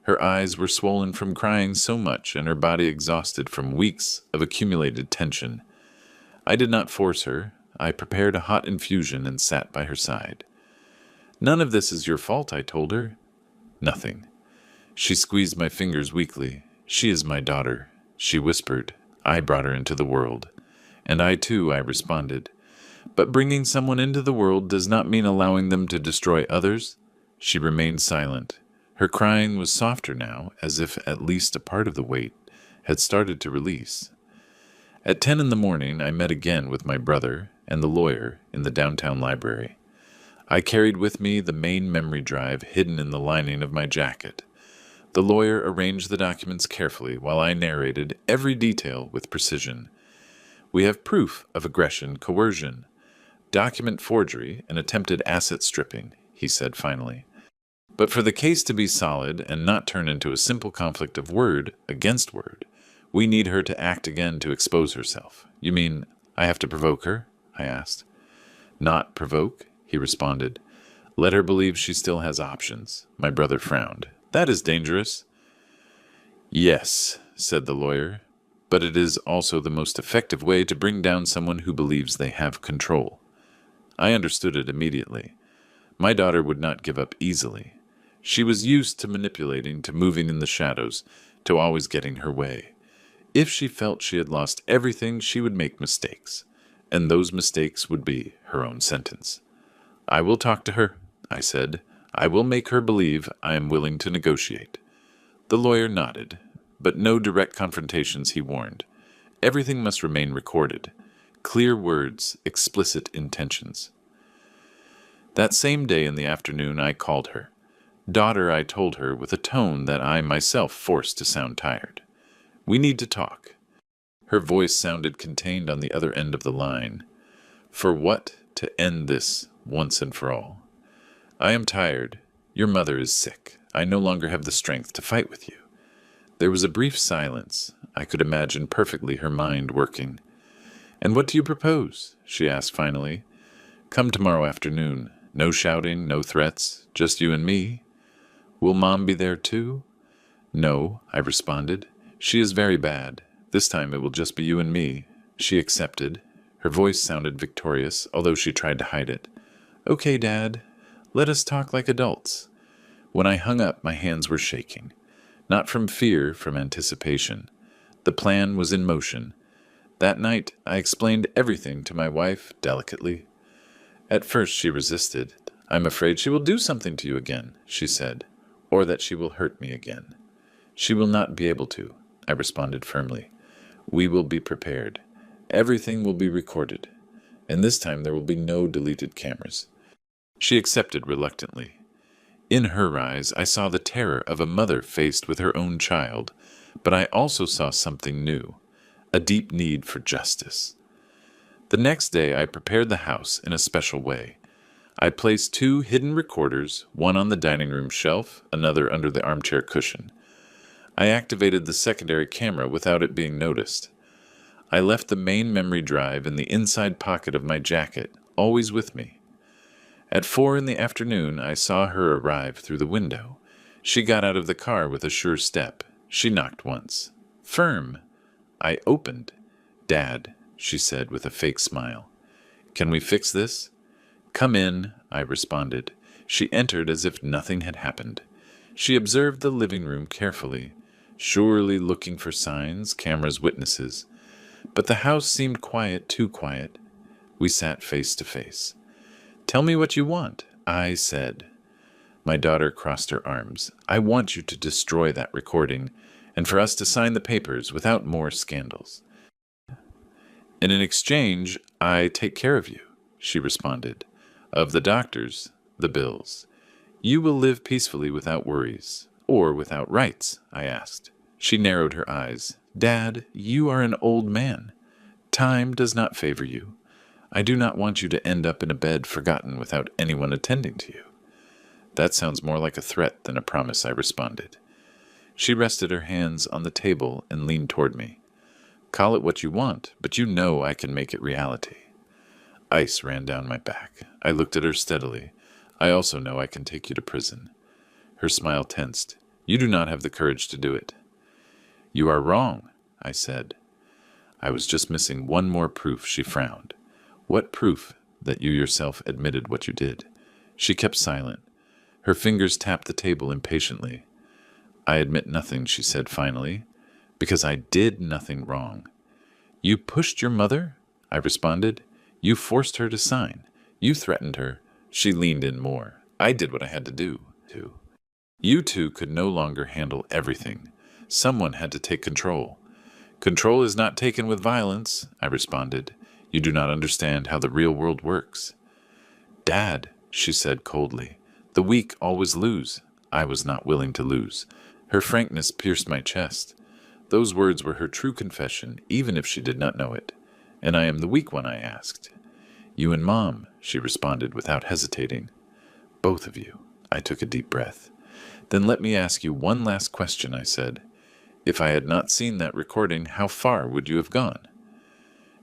Her eyes were swollen from crying so much and her body exhausted from weeks of accumulated tension. I did not force her. I prepared a hot infusion and sat by her side. None of this is your fault, I told her. Nothing. She squeezed my fingers weakly. She is my daughter, she whispered. I brought her into the world. And I too, I responded. But bringing someone into the world does not mean allowing them to destroy others. She remained silent. Her crying was softer now, as if at least a part of the weight had started to release. At 10 in the morning, I met again with my brother and the lawyer in the downtown library. I carried with me the main memory drive hidden in the lining of my jacket. The lawyer arranged the documents carefully while I narrated every detail with precision. We have proof of aggression, coercion, document forgery, and attempted asset stripping, he said finally. But for the case to be solid and not turn into a simple conflict of word against word, We need her to act again to expose herself. You mean I have to provoke her? I asked. Not provoke, he responded. Let her believe she still has options. My brother frowned. That is dangerous. Yes, said the lawyer, but it is also the most effective way to bring down someone who believes they have control. I understood it immediately. My daughter would not give up easily. She was used to manipulating, to moving in the shadows, to always getting her way. If she felt she had lost everything, she would make mistakes, and those mistakes would be her own sentence. I will talk to her, I said. I will make her believe I am willing to negotiate. The lawyer nodded, but no direct confrontations, he warned. Everything must remain recorded. Clear words, explicit intentions. That same day in the afternoon I called her. Daughter, I told her with a tone that I myself forced to sound tired. We need to talk. Her voice sounded contained on the other end of the line. For what? To end this once and for all. I am tired. Your mother is sick. I no longer have the strength to fight with you. There was a brief silence. I could imagine perfectly her mind working. And what do you propose? She asked finally. Come tomorrow afternoon. No shouting, no threats, just you and me. Will Mom be there too? No, I responded. She is very bad. This time it will just be you and me. She accepted. Her voice sounded victorious, although she tried to hide it. Okay, Dad. Let us talk like adults. When I hung up, my hands were shaking. Not from fear, from anticipation. The plan was in motion. That night, I explained everything to my wife, delicately. At first she resisted. I'm afraid she will do something to you again, she said, or that she will hurt me again. She will not be able to, I responded firmly. We will be prepared. Everything will be recorded, and this time there will be no deleted cameras. She accepted reluctantly. In her eyes, I saw the terror of a mother faced with her own child, but I also saw something new, a deep need for justice. The next day, I prepared the house in a special way. I placed 2 hidden recorders, one on the dining room shelf, another under the armchair cushion. I activated the secondary camera without it being noticed. I left the main memory drive in the inside pocket of my jacket, always with me. At 4 in the afternoon, I saw her arrive through the window. She got out of the car with a sure step. She knocked once. Firm. I opened. Dad, she said with a fake smile. Can we fix this? Come in, I responded. She entered as if nothing had happened. She observed the living room carefully, surely looking for signs, cameras, witnesses. But the house seemed quiet, too quiet. We sat face to face. Tell me what you want, I said. My daughter crossed her arms. I want you to destroy that recording, and for us to sign the papers without more scandals. And in exchange, I take care of you, she responded. Of the doctors, the bills. You will live peacefully without worries. Or without rights, I asked. She narrowed her eyes. Dad, you are an old man. Time does not favor you. I do not want you to end up in a bed forgotten without anyone attending to you. That sounds more like a threat than a promise, I responded. She rested her hands on the table and leaned toward me. Call it what you want, but you know I can make it reality. Ice ran down my back. I looked at her steadily. I also know I can take you to prison. Her smile tensed. You do not have the courage to do it. You are wrong, I said. I was just missing one more proof, she frowned. What proof that you yourself admitted what you did? She kept silent. Her fingers tapped the table impatiently. I admit nothing, she said finally, because I did nothing wrong. You pushed your mother? I responded. You forced her to sign. You threatened her. She leaned in more. I did what I had to do, too. You two could no longer handle everything. Someone had to take control. Control is not taken with violence, I responded. You do not understand how the real world works. Dad, she said coldly, the weak always lose. I was not willing to lose. Her frankness pierced my chest. Those words were her true confession, even if she did not know it. And I am the weak one, I asked. You and Mom, she responded without hesitating. Both of you. I took a deep breath. Then let me ask you one last question, I said. If I had not seen that recording, how far would you have gone?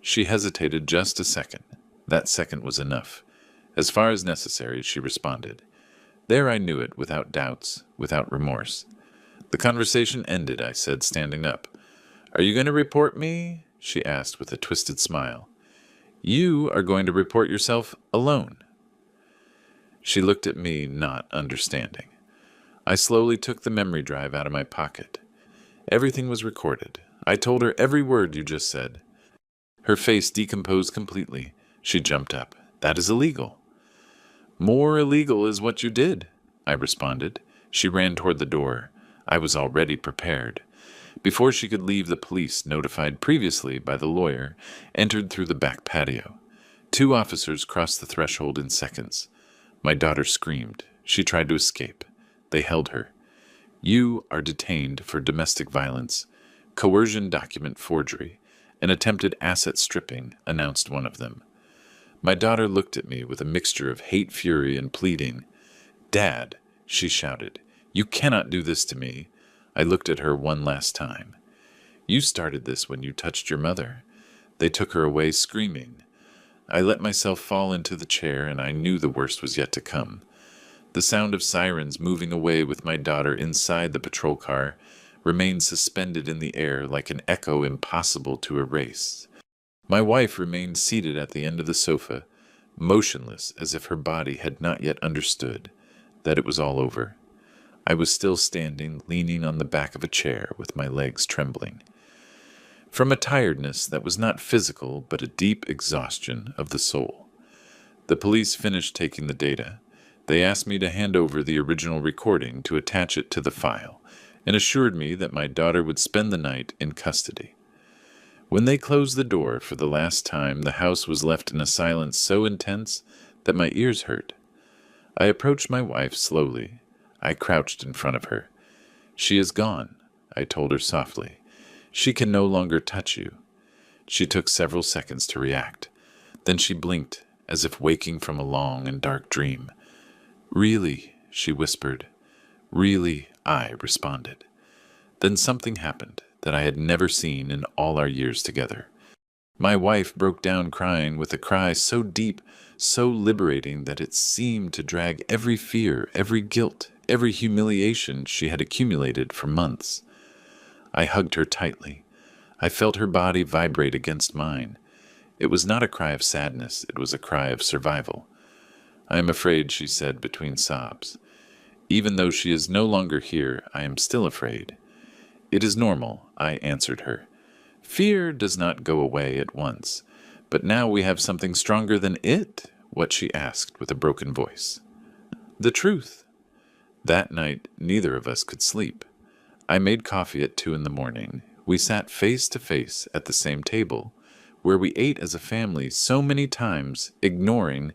She hesitated just a second. That second was enough. As far as necessary, she responded. There I knew it, without doubts, without remorse. The conversation ended, I said, standing up. Are you going to report me? She asked with a twisted smile. You are going to report yourself alone. She looked at me, not understanding. I slowly took the memory drive out of my pocket. Everything was recorded. I told her every word you just said. Her face decomposed completely. She jumped up. That is illegal. More illegal is what you did, I responded. She ran toward the door. I was already prepared. Before she could leave, the police, notified previously by the lawyer, entered through the back patio. 2 officers crossed the threshold in seconds. My daughter screamed. She tried to escape. They held her. You are detained for domestic violence, coercion document forgery, and attempted asset stripping, announced one of them. My daughter looked at me with a mixture of hate, fury, and pleading. Dad, she shouted, you cannot do this to me. I looked at her one last time. You started this when you touched your mother. They took her away screaming. I let myself fall into the chair, and I knew the worst was yet to come. The sound of sirens moving away with my daughter inside the patrol car remained suspended in the air like an echo impossible to erase. My wife remained seated at the end of the sofa, motionless as if her body had not yet understood that it was all over. I was still standing, leaning on the back of a chair with my legs trembling. From a tiredness that was not physical but a deep exhaustion of the soul. The police finished taking the data. They asked me to hand over the original recording to attach it to the file, and assured me that my daughter would spend the night in custody. When they closed the door for the last time, the house was left in a silence so intense that my ears hurt. I approached my wife slowly. I crouched in front of her. She is gone, I told her softly. She can no longer touch you. She took several seconds to react. Then she blinked, as if waking from a long and dark dream. Really, she whispered. Really, I responded. Then something happened that I had never seen in all our years together. My wife broke down crying with a cry so deep, so liberating that it seemed to drag every fear, every guilt, every humiliation she had accumulated for months. I hugged her tightly. I felt her body vibrate against mine. It was not a cry of sadness, it was a cry of survival. I am afraid, she said between sobs. Even though she is no longer here, I am still afraid. It is normal, I answered her. Fear does not go away at once, but now we have something stronger than it, what she asked with a broken voice. The truth. That night, neither of us could sleep. I made coffee at 2 a.m. We sat face to face at the same table, where we ate as a family so many times, ignoring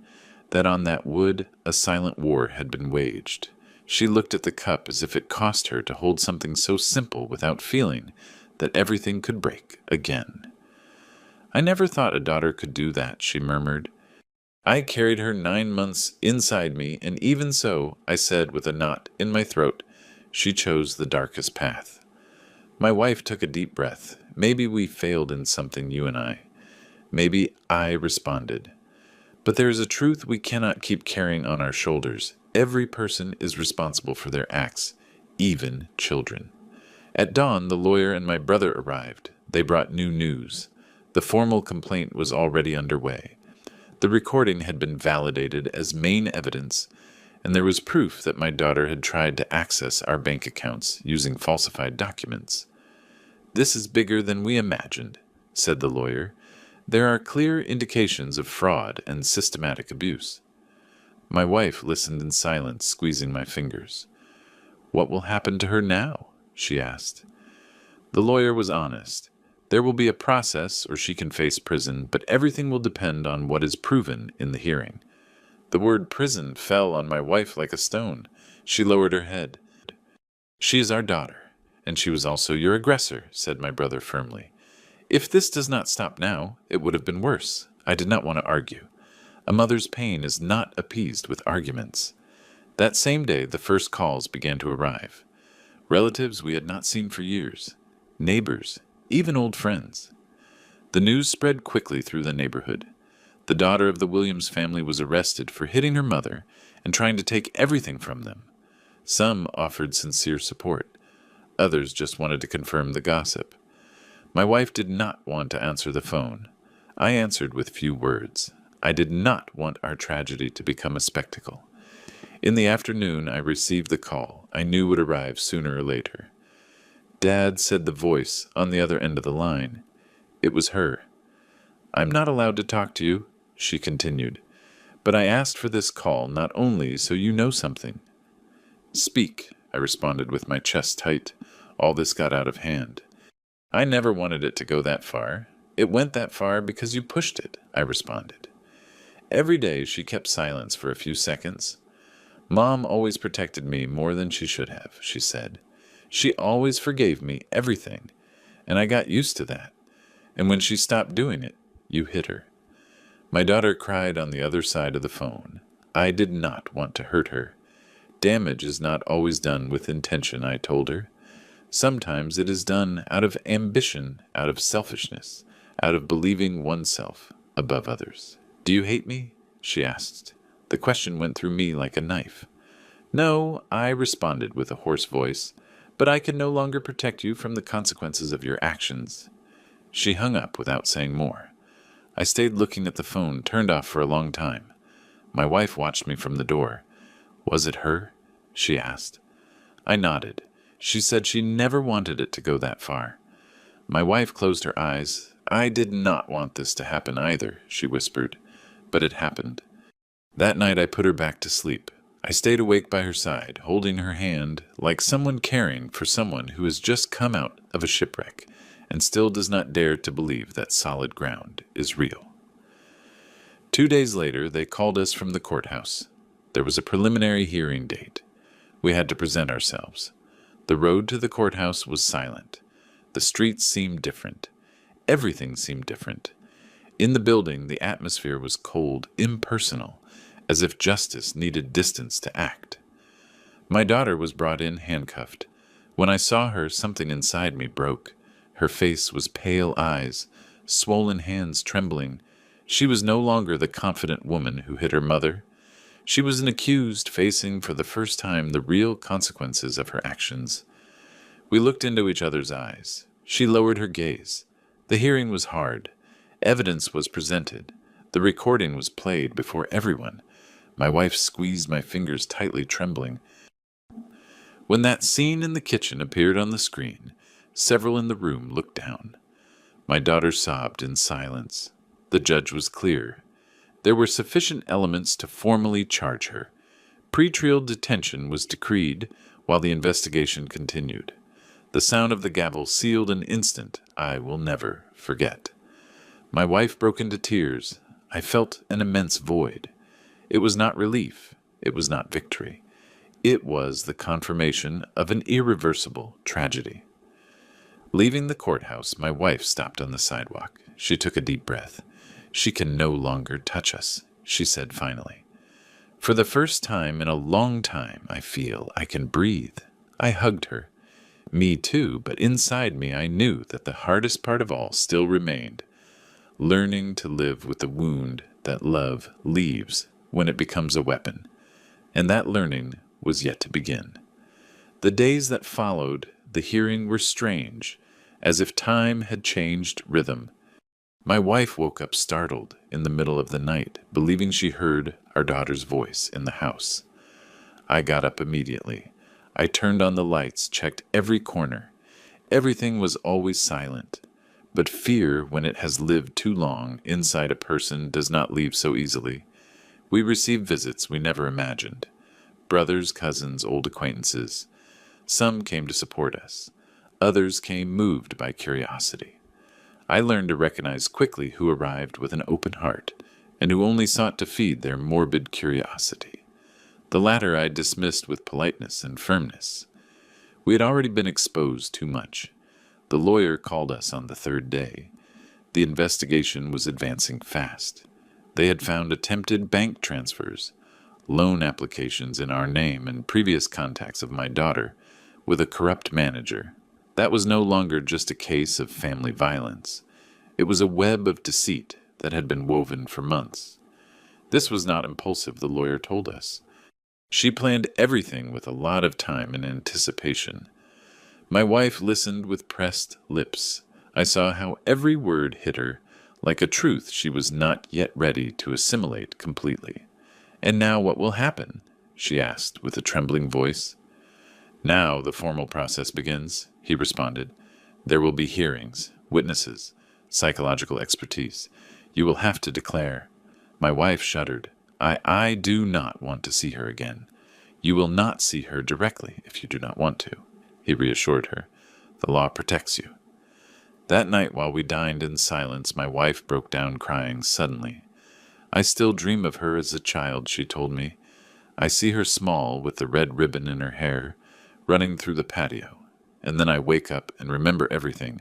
that on that wood a silent war had been waged. She looked at the cup as if it cost her to hold something so simple without feeling that everything could break again. I never thought a daughter could do that, she murmured. I carried her 9 months inside me, and even so, I said with a knot in my throat, she chose the darkest path. My wife took a deep breath. Maybe we failed in something, you and I. Maybe I responded. But there is a truth we cannot keep carrying on our shoulders. Every person is responsible for their acts, even children. At dawn, the lawyer and my brother arrived. They brought new news. The formal complaint was already underway. The recording had been validated as main evidence, and there was proof that my daughter had tried to access our bank accounts using falsified documents. This is bigger than we imagined, said the lawyer. There are clear indications of fraud and systematic abuse. My wife listened in silence, squeezing my fingers. What will happen to her now? She asked. The lawyer was honest. There will be a process, or she can face prison, but everything will depend on what is proven in the hearing. The word prison fell on my wife like a stone. She lowered her head. She is our daughter, and she was also your aggressor, said my brother firmly. If this does not stop now, it would have been worse. I did not want to argue. A mother's pain is not appeased with arguments. That same day, the first calls began to arrive. Relatives we had not seen for years. neighbors, even old friends. The news spread quickly through the neighborhood. The daughter of the Williams family was arrested for hitting her mother and trying to take everything from them. Some offered sincere support. Others just wanted to confirm the gossip. My wife did not want to answer the phone. I answered with few words. I did not want our tragedy to become a spectacle. In the afternoon, I received the call I knew would arrive sooner or later. Dad, said the voice on the other end of the line. It was her. I'm not allowed to talk to you, she continued, but I asked for this call not only so you know something. Speak, I responded with my chest tight. All this got out of hand. I never wanted it to go that far. It went that far because you pushed it, I responded. Every day she kept silence for a few seconds. Mom always protected me more than she should have, she said. She always forgave me everything, and I got used to that. And when she stopped doing it, you hit her. My daughter cried on the other side of the phone. I did not want to hurt her. Damage is not always done with intention, I told her. Sometimes it is done out of ambition, out of selfishness, out of believing oneself above others. Do you hate me? She asked. The question went through me like a knife. No, I responded with a hoarse voice, but I can no longer protect you from the consequences of your actions. She hung up without saying more. I stayed looking at the phone, turned off for a long time. My wife watched me from the door. Was it her? She asked. I nodded. She said she never wanted it to go that far. My wife closed her eyes. I did not want this to happen either, she whispered, but it happened. That night I put her back to sleep. I stayed awake by her side, holding her hand like someone caring for someone who has just come out of a shipwreck and still does not dare to believe that solid ground is real. 2 days later, they called us from the courthouse. There was a preliminary hearing date. We had to present ourselves. The road to the courthouse was silent. The streets seemed different. Everything seemed different. In the building, the atmosphere was cold, impersonal, as if justice needed distance to act. My daughter was brought in handcuffed. When I saw her, something inside me broke. Her face was pale eyes, swollen hands trembling. She was no longer the confident woman who hit her mother. She was an accused facing for the first time the real consequences of her actions. We looked into each other's eyes. She lowered her gaze. The hearing was hard. Evidence was presented. The recording was played before everyone. My wife squeezed my fingers tightly, trembling. When that scene in the kitchen appeared on the screen, several in the room looked down. My daughter sobbed in silence. The judge was clear. There were sufficient elements to formally charge her. Pretrial detention was decreed while the investigation continued. The sound of the gavel sealed an instant I will never forget. My wife broke into tears. I felt an immense void. It was not relief. It was not victory. It was the confirmation of an irreversible tragedy. Leaving the courthouse, my wife stopped on the sidewalk. She took a deep breath. She can no longer touch us, she said finally. For the first time in a long time, I feel I can breathe. I hugged her. Me too, but inside me I knew that the hardest part of all still remained. Learning to live with the wound that love leaves when it becomes a weapon. And that learning was yet to begin. The days that followed the hearing were strange, as if time had changed rhythm. My wife woke up startled in the middle of the night, believing she heard our daughter's voice in the house. I got up immediately. I turned on the lights, checked every corner. Everything was always silent. But fear, when it has lived too long inside a person, does not leave so easily. We received visits we never imagined. Brothers, cousins, old acquaintances. Some came to support us. Others came moved by curiosity. I learned to recognize quickly who arrived with an open heart and who only sought to feed their morbid curiosity. The latter I dismissed with politeness and firmness. We had already been exposed too much. The lawyer called us on the third day. The investigation was advancing fast. They had found attempted bank transfers, loan applications in our name, and previous contacts of my daughter with a corrupt manager. That was no longer just a case of family violence. It was a web of deceit that had been woven for months. This was not impulsive, the lawyer told us. She planned everything with a lot of time and anticipation. My wife listened with pressed lips. I saw how every word hit her, like a truth she was not yet ready to assimilate completely. "And now what will happen?" she asked with a trembling voice. "Now the formal process begins," he responded. "There will be hearings, witnesses, psychological expertise. You will have to declare." My wife shuddered. I do not want to see her again." "You will not see her directly if you do not want to," he reassured her. "The law protects you." That night while we dined in silence, my wife broke down crying suddenly. "I still dream of her as a child," she told me. "I see her small, with the red ribbon in her hair, running through the patio. And then I wake up and remember everything,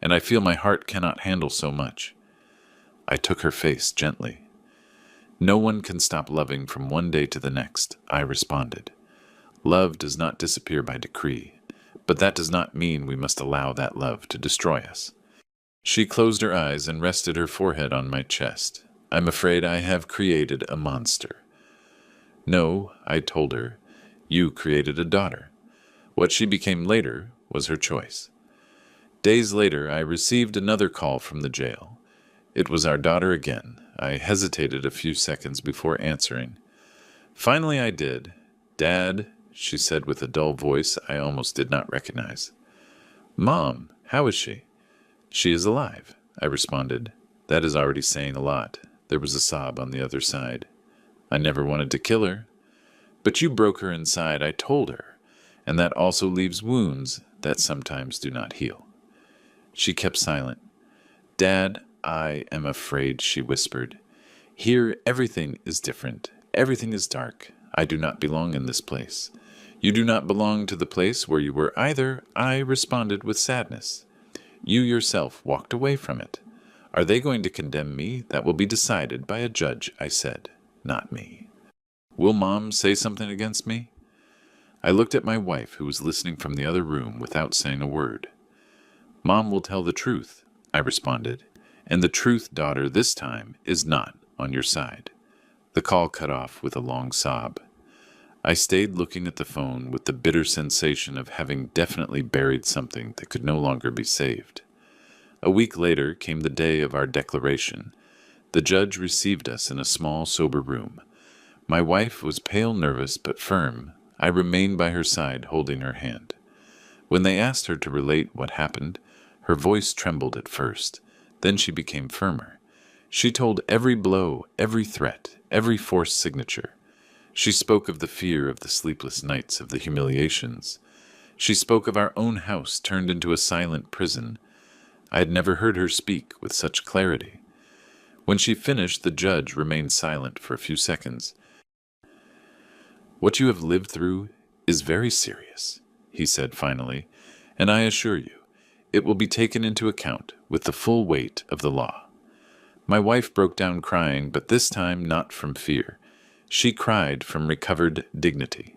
and I feel my heart cannot handle so much." I took her face gently. "No one can stop loving from one day to the next," I responded. "Love does not disappear by decree, but that does not mean we must allow that love to destroy us." She closed her eyes and rested her forehead on my chest. "I'm afraid I have created a monster." "No," I told her, "you created a daughter. What she became later was her choice." Days later, I received another call from the jail. It was our daughter again. I hesitated a few seconds before answering. Finally I did. "Dad," she said with a dull voice I almost did not recognize. "Mom, how is she?" "She is alive," I responded. That is already saying a lot. There was a sob on the other side. "I never wanted to kill her." "But you broke her inside," I told her, "and that also leaves wounds that sometimes do not heal." She kept silent. "Dad, I am afraid," she whispered. "Here everything is different. Everything is dark. I do not belong in this place." "You do not belong to the place where you were either," I responded with sadness. "You yourself walked away from it." "Are they going to condemn me? That will be decided by a judge," I said, "not me." "Will Mom say something against me?" I looked at my wife, who was listening from the other room without saying a word. "Mom will tell the truth," I responded. "And the truth, daughter, this time is not on your side." The call cut off with a long sob. I stayed looking at the phone with the bitter sensation of having definitely buried something that could no longer be saved. A week later came the day of our declaration. The judge received us in a small, sober room. My wife was pale, nervous, but firm. I remained by her side, holding her hand. When they asked her to relate what happened, her voice trembled at first. Then she became firmer. She told every blow, every threat, every forced signature. She spoke of the fear of the sleepless nights, of the humiliations. She spoke of our own house turned into a silent prison. I had never heard her speak with such clarity. When she finished, the judge remained silent for a few seconds. "What you have lived through is very serious," he said finally, "and I assure you, it will be taken into account with the full weight of the law." My wife broke down crying, but this time not from fear. She cried from recovered dignity.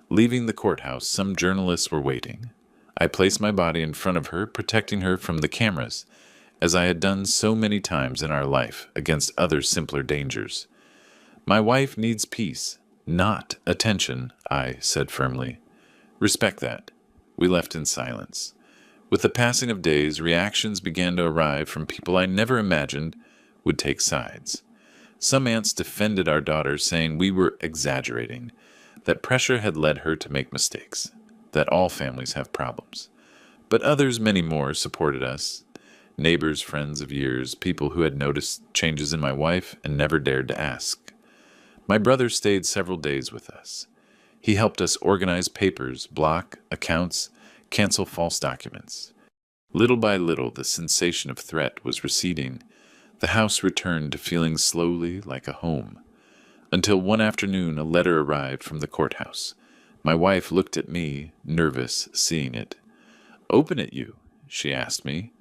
Leaving the courthouse, some journalists were waiting. I placed my body in front of her, protecting her from the cameras, as I had done so many times in our life against other simpler dangers. "My wife needs peace, not attention," I said firmly. "Respect that." We left in silence. With the passing of days, reactions began to arrive from people I never imagined would take sides. Some aunts defended our daughter, saying we were exaggerating, that pressure had led her to make mistakes, that all families have problems. But others, many more, supported us. Neighbors, friends of years, people who had noticed changes in my wife and never dared to ask. My brother stayed several days with us. He helped us organize papers, block accounts, cancel false documents. Little by little, the sensation of threat was receding. The house returned to feeling slowly like a home. Until one afternoon, a letter arrived from the courthouse. My wife looked at me, nervous, seeing it. "Open it, you," she asked me.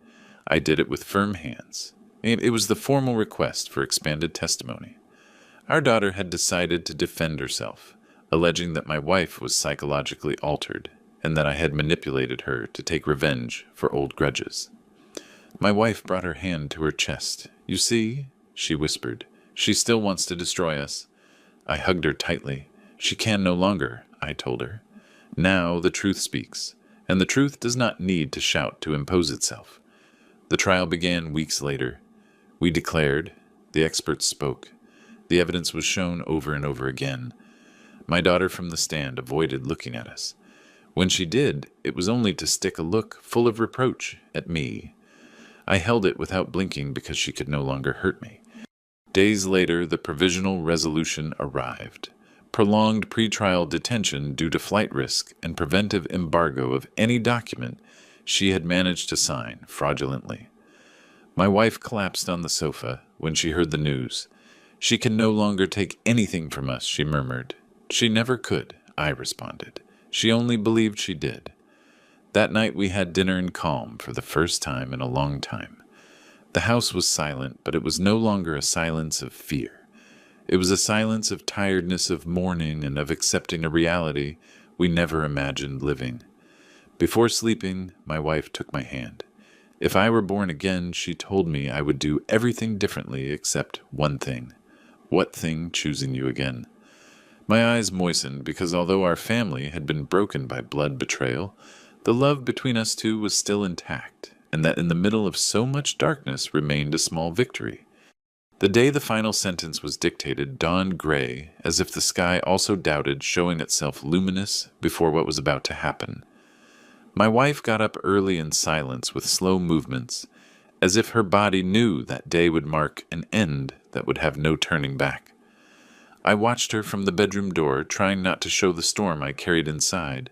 I did it with firm hands. It was the formal request for expanded testimony. Our daughter had decided to defend herself, alleging that my wife was psychologically altered. and that I had manipulated her to take revenge for old grudges. My wife brought her hand to her chest. "You see," she whispered, "she still wants to destroy us." I hugged her tightly. "She can no longer," I told her. "Now the truth speaks, and the truth does not need to shout to impose itself." The trial began weeks later. We declared, the experts spoke, the evidence was shown over and over again. My daughter from the stand avoided looking at us. When she did, it was only to stick a look full of reproach at me. I held it without blinking because she could no longer hurt me. Days later, the provisional resolution arrived. Prolonged pretrial detention due to flight risk and preventive embargo of any document she had managed to sign fraudulently. My wife collapsed on the sofa when she heard the news. "She can no longer take anything from us," she murmured. "She never could," I responded. "She only believed she did." That night we had dinner in calm for the first time in a long time. The house was silent, but it was no longer a silence of fear. It was a silence of tiredness, of mourning, and of accepting a reality we never imagined living. Before sleeping, my wife took my hand. If I were born again, she told me I would do everything differently except one thing. What thing? Choosing you again. My eyes moistened because although our family had been broken by blood betrayal, the love between us two was still intact, and that in the middle of so much darkness remained a small victory. The day the final sentence was dictated dawned gray, as if the sky also doubted showing itself luminous before what was about to happen. My wife got up early in silence with slow movements, as if her body knew that day would mark an end that would have no turning back. I watched her from the bedroom door, trying not to show the storm I carried inside.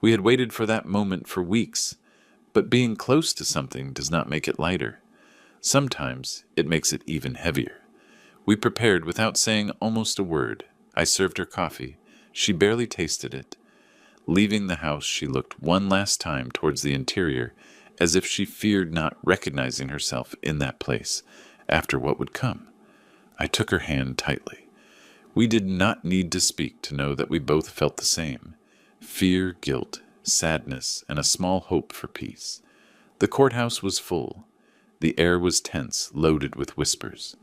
We had waited for that moment for weeks, but being close to something does not make it lighter. Sometimes it makes it even heavier. We prepared without saying almost a word. I served her coffee. She barely tasted it. Leaving the house, she looked one last time towards the interior, as if she feared not recognizing herself in that place, after what would come. I took her hand tightly. We did not need to speak to know that we both felt the same: fear, guilt, sadness, and a small hope for peace. The courthouse was full. The air was tense, loaded with whispers.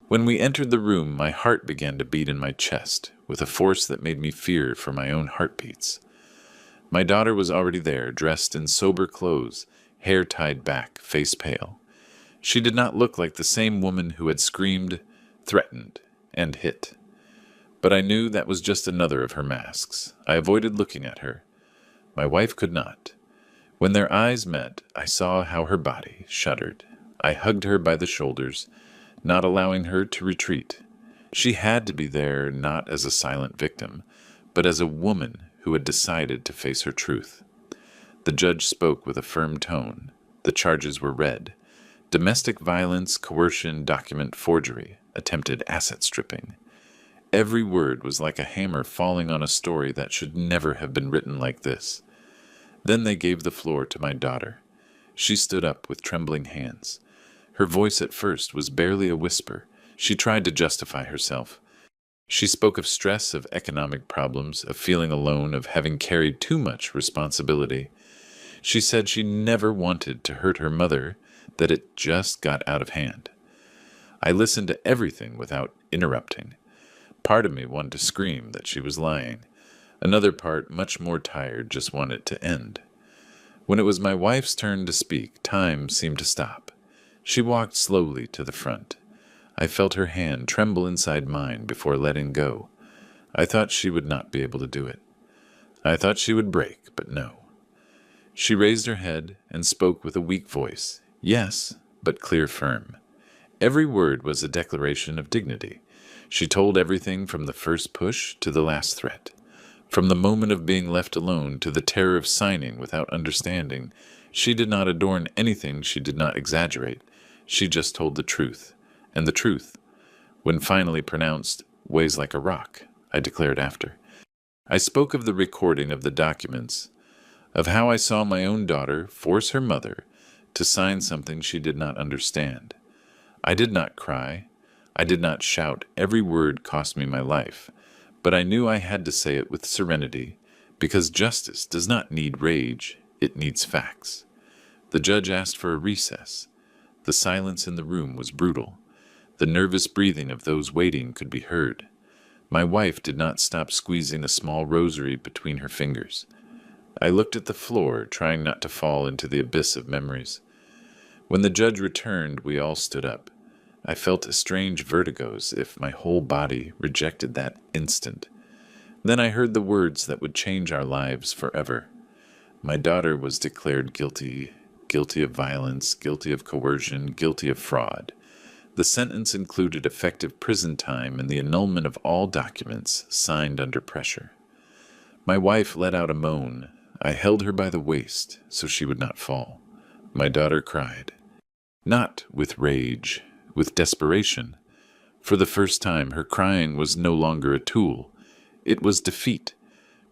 When we entered the room, my heart began to beat in my chest, with a force that made me fear for my own heartbeats. My daughter was already there, dressed in sober clothes, hair tied back, face pale. She did not look like the same woman who had screamed, threatened, and hit. But I knew that was just another of her masks. I avoided looking at her. My wife could not. When their eyes met, I saw how her body shuddered. I hugged her by the shoulders, not allowing her to retreat. She had to be there not as a silent victim, but as a woman who had decided to face her truth. The judge spoke with a firm tone. The charges were read: domestic violence, coercion, document forgery, attempted asset stripping. Every word was like a hammer falling on a story that should never have been written like this. Then they gave the floor to my daughter. She stood up with trembling hands. Her voice at first was barely a whisper. She tried to justify herself. She spoke of stress, of economic problems, of feeling alone, of having carried too much responsibility. She said she never wanted to hurt her mother, that it just got out of hand. I listened to everything without interrupting. Part of me wanted to scream that she was lying. Another part, much more tired, just wanted it to end. When it was my wife's turn to speak, time seemed to stop. She walked slowly to the front. I felt her hand tremble inside mine before letting go. I thought she would not be able to do it. I thought she would break, but no. She raised her head and spoke with a weak voice. Yes, but clear, firm. Every word was a declaration of dignity. She told everything from the first push to the last threat. From the moment of being left alone to the terror of signing without understanding. She did not adorn anything, she did not exaggerate. She just told the truth. And the truth, when finally pronounced, weighs like a rock, I declared after. I spoke of the recording of the documents, of how I saw my own daughter force her mother to sign something she did not understand. I did not cry. I did not shout. Every word cost me my life. But I knew I had to say it with serenity, Because justice does not need rage, it needs facts. The judge asked for a recess. The silence in the room was brutal. The nervous breathing of those waiting could be heard. My wife did not stop squeezing a small rosary between her fingers. I looked at the floor, trying not to fall into the abyss of memories. When the judge returned, we all stood up. I felt a strange vertigo as if my whole body rejected that instant. Then I heard the words that would change our lives forever. My daughter was declared guilty, guilty of violence, guilty of coercion, guilty of fraud. The sentence included effective prison time and the annulment of all documents signed under pressure. My wife let out a moan. I held her by the waist so she would not fall. My daughter cried. Not with rage, with desperation. For the first time, her crying was no longer a tool. It was defeat.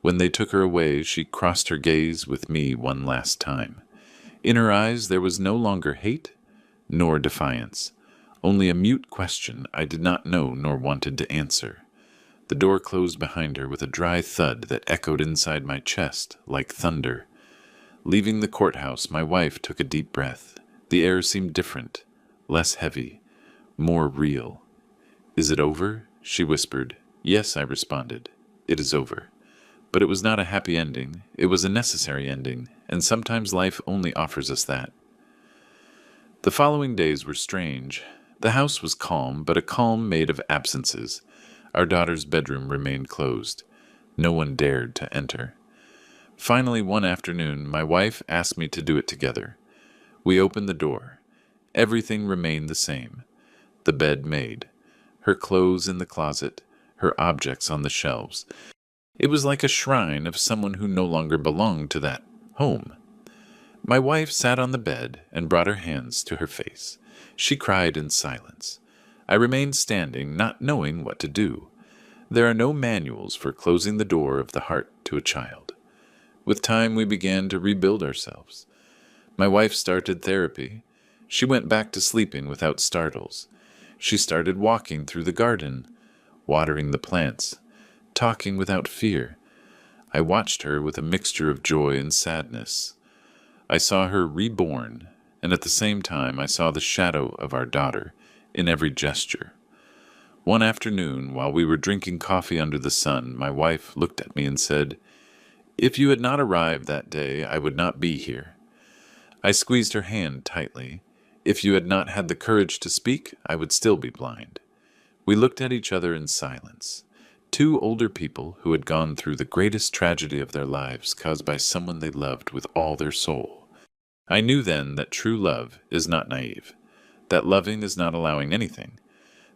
When they took her away, she crossed her gaze with me one last time. In her eyes there was no longer hate, nor defiance. Only a mute question I did not know nor wanted to answer. The door closed behind her with a dry thud that echoed inside my chest like thunder. Leaving the courthouse, my wife took a deep breath. The air seemed different, less heavy, more real. "Is it over?" she whispered. "Yes," I responded. "It is over." But it was not a happy ending. It was a necessary ending, and sometimes life only offers us that. The following days were strange. The house was calm, but a calm made of absences. Our daughter's bedroom remained closed. No one dared to enter. Finally, one afternoon, my wife asked me to do it together. We opened the door. Everything remained the same. The bed made. Her clothes in the closet. Her objects on the shelves. It was like a shrine of someone who no longer belonged to that home. My wife sat on the bed and brought her hands to her face. She cried in silence. I remained standing, not knowing what to do. There are no manuals for closing the door of the heart to a child. With time, we began to rebuild ourselves. My wife started therapy. She went back to sleeping without startles. She started walking through the garden, watering the plants, talking without fear. I watched her with a mixture of joy and sadness. I saw her reborn, and at the same time I saw the shadow of our daughter in every gesture. One afternoon, while we were drinking coffee under the sun, my wife looked at me and said, "If you had not arrived that day, I would not be here." I squeezed her hand tightly. "If you had not had the courage to speak, I would still be blind." We looked at each other in silence. Two older people who had gone through the greatest tragedy of their lives caused by someone they loved with all their soul. I knew then that true love is not naive, that loving is not allowing anything,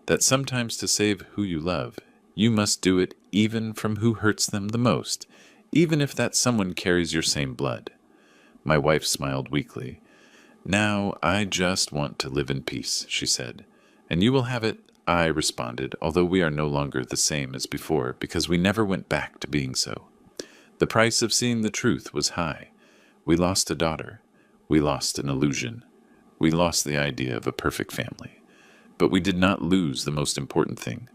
that sometimes to save who you love, you must do it even from who hurts them the most, even if that someone carries your same blood. My wife smiled weakly. "Now I just want to live in peace," she said. "And you will have it," I responded, although we are no longer the same as before, because we never went back to being so. The price of seeing the truth was high. We lost a daughter. We lost an illusion. We lost the idea of a perfect family. But we did not lose the most important thing,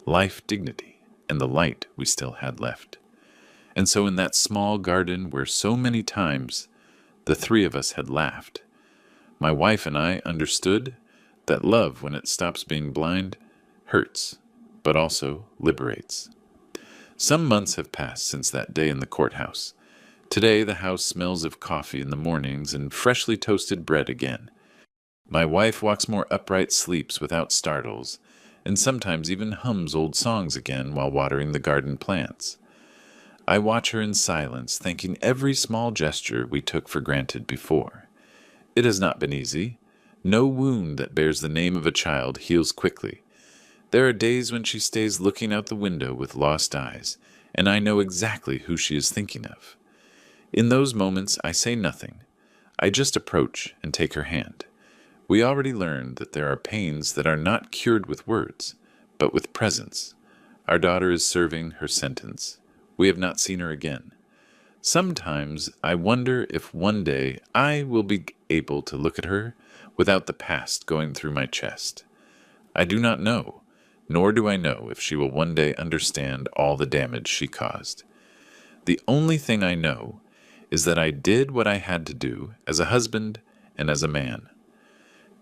life dignity, and the light we still had left. And so in that small garden where so many times the three of us had laughed, my wife and I understood that love, when it stops being blind, hurts, but also liberates. Some months have passed since that day in the courthouse. Today the house smells of coffee in the mornings and freshly toasted bread again. My wife walks more upright, sleeps without startles, and sometimes even hums old songs again while watering the garden plants. I watch her in silence, thanking every small gesture we took for granted before. It has not been easy. No wound that bears the name of a child heals quickly. There are days when she stays looking out the window with lost eyes, and I know exactly who she is thinking of. In those moments, I say nothing. I just approach and take her hand. We already learned that there are pains that are not cured with words, but with presence. Our daughter is serving her sentence. We have not seen her again. Sometimes I wonder if one day I will be able to look at her without the past going through my chest. I do not know, nor do I know if she will one day understand all the damage she caused. The only thing I know is that I did what I had to do as a husband and as a man.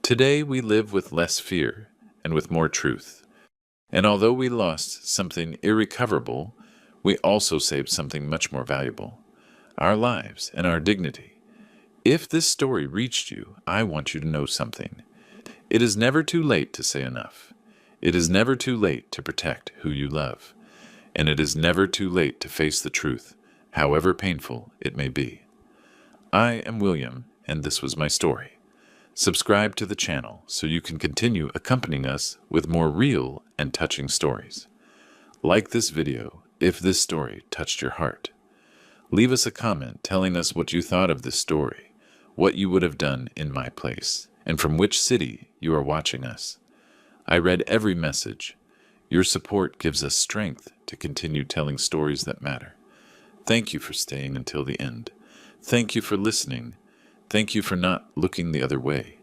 Today we live with less fear and with more truth. And although we lost something irrecoverable, we also saved something much more valuable: our lives and our dignity. If this story reached you, I want you to know something. It is never too late to say enough. It is never too late to protect who you love. And it is never too late to face the truth, however painful it may be. I am William, and this was my story. Subscribe to the channel so you can continue accompanying us with more real and touching stories. Like this video if this story touched your heart. Leave us a comment telling us what you thought of this story, what you would have done in my place, and from which city you are watching us. I read every message. Your support gives us strength to continue telling stories that matter. Thank you for staying until the end. Thank you for listening. Thank you for not looking the other way.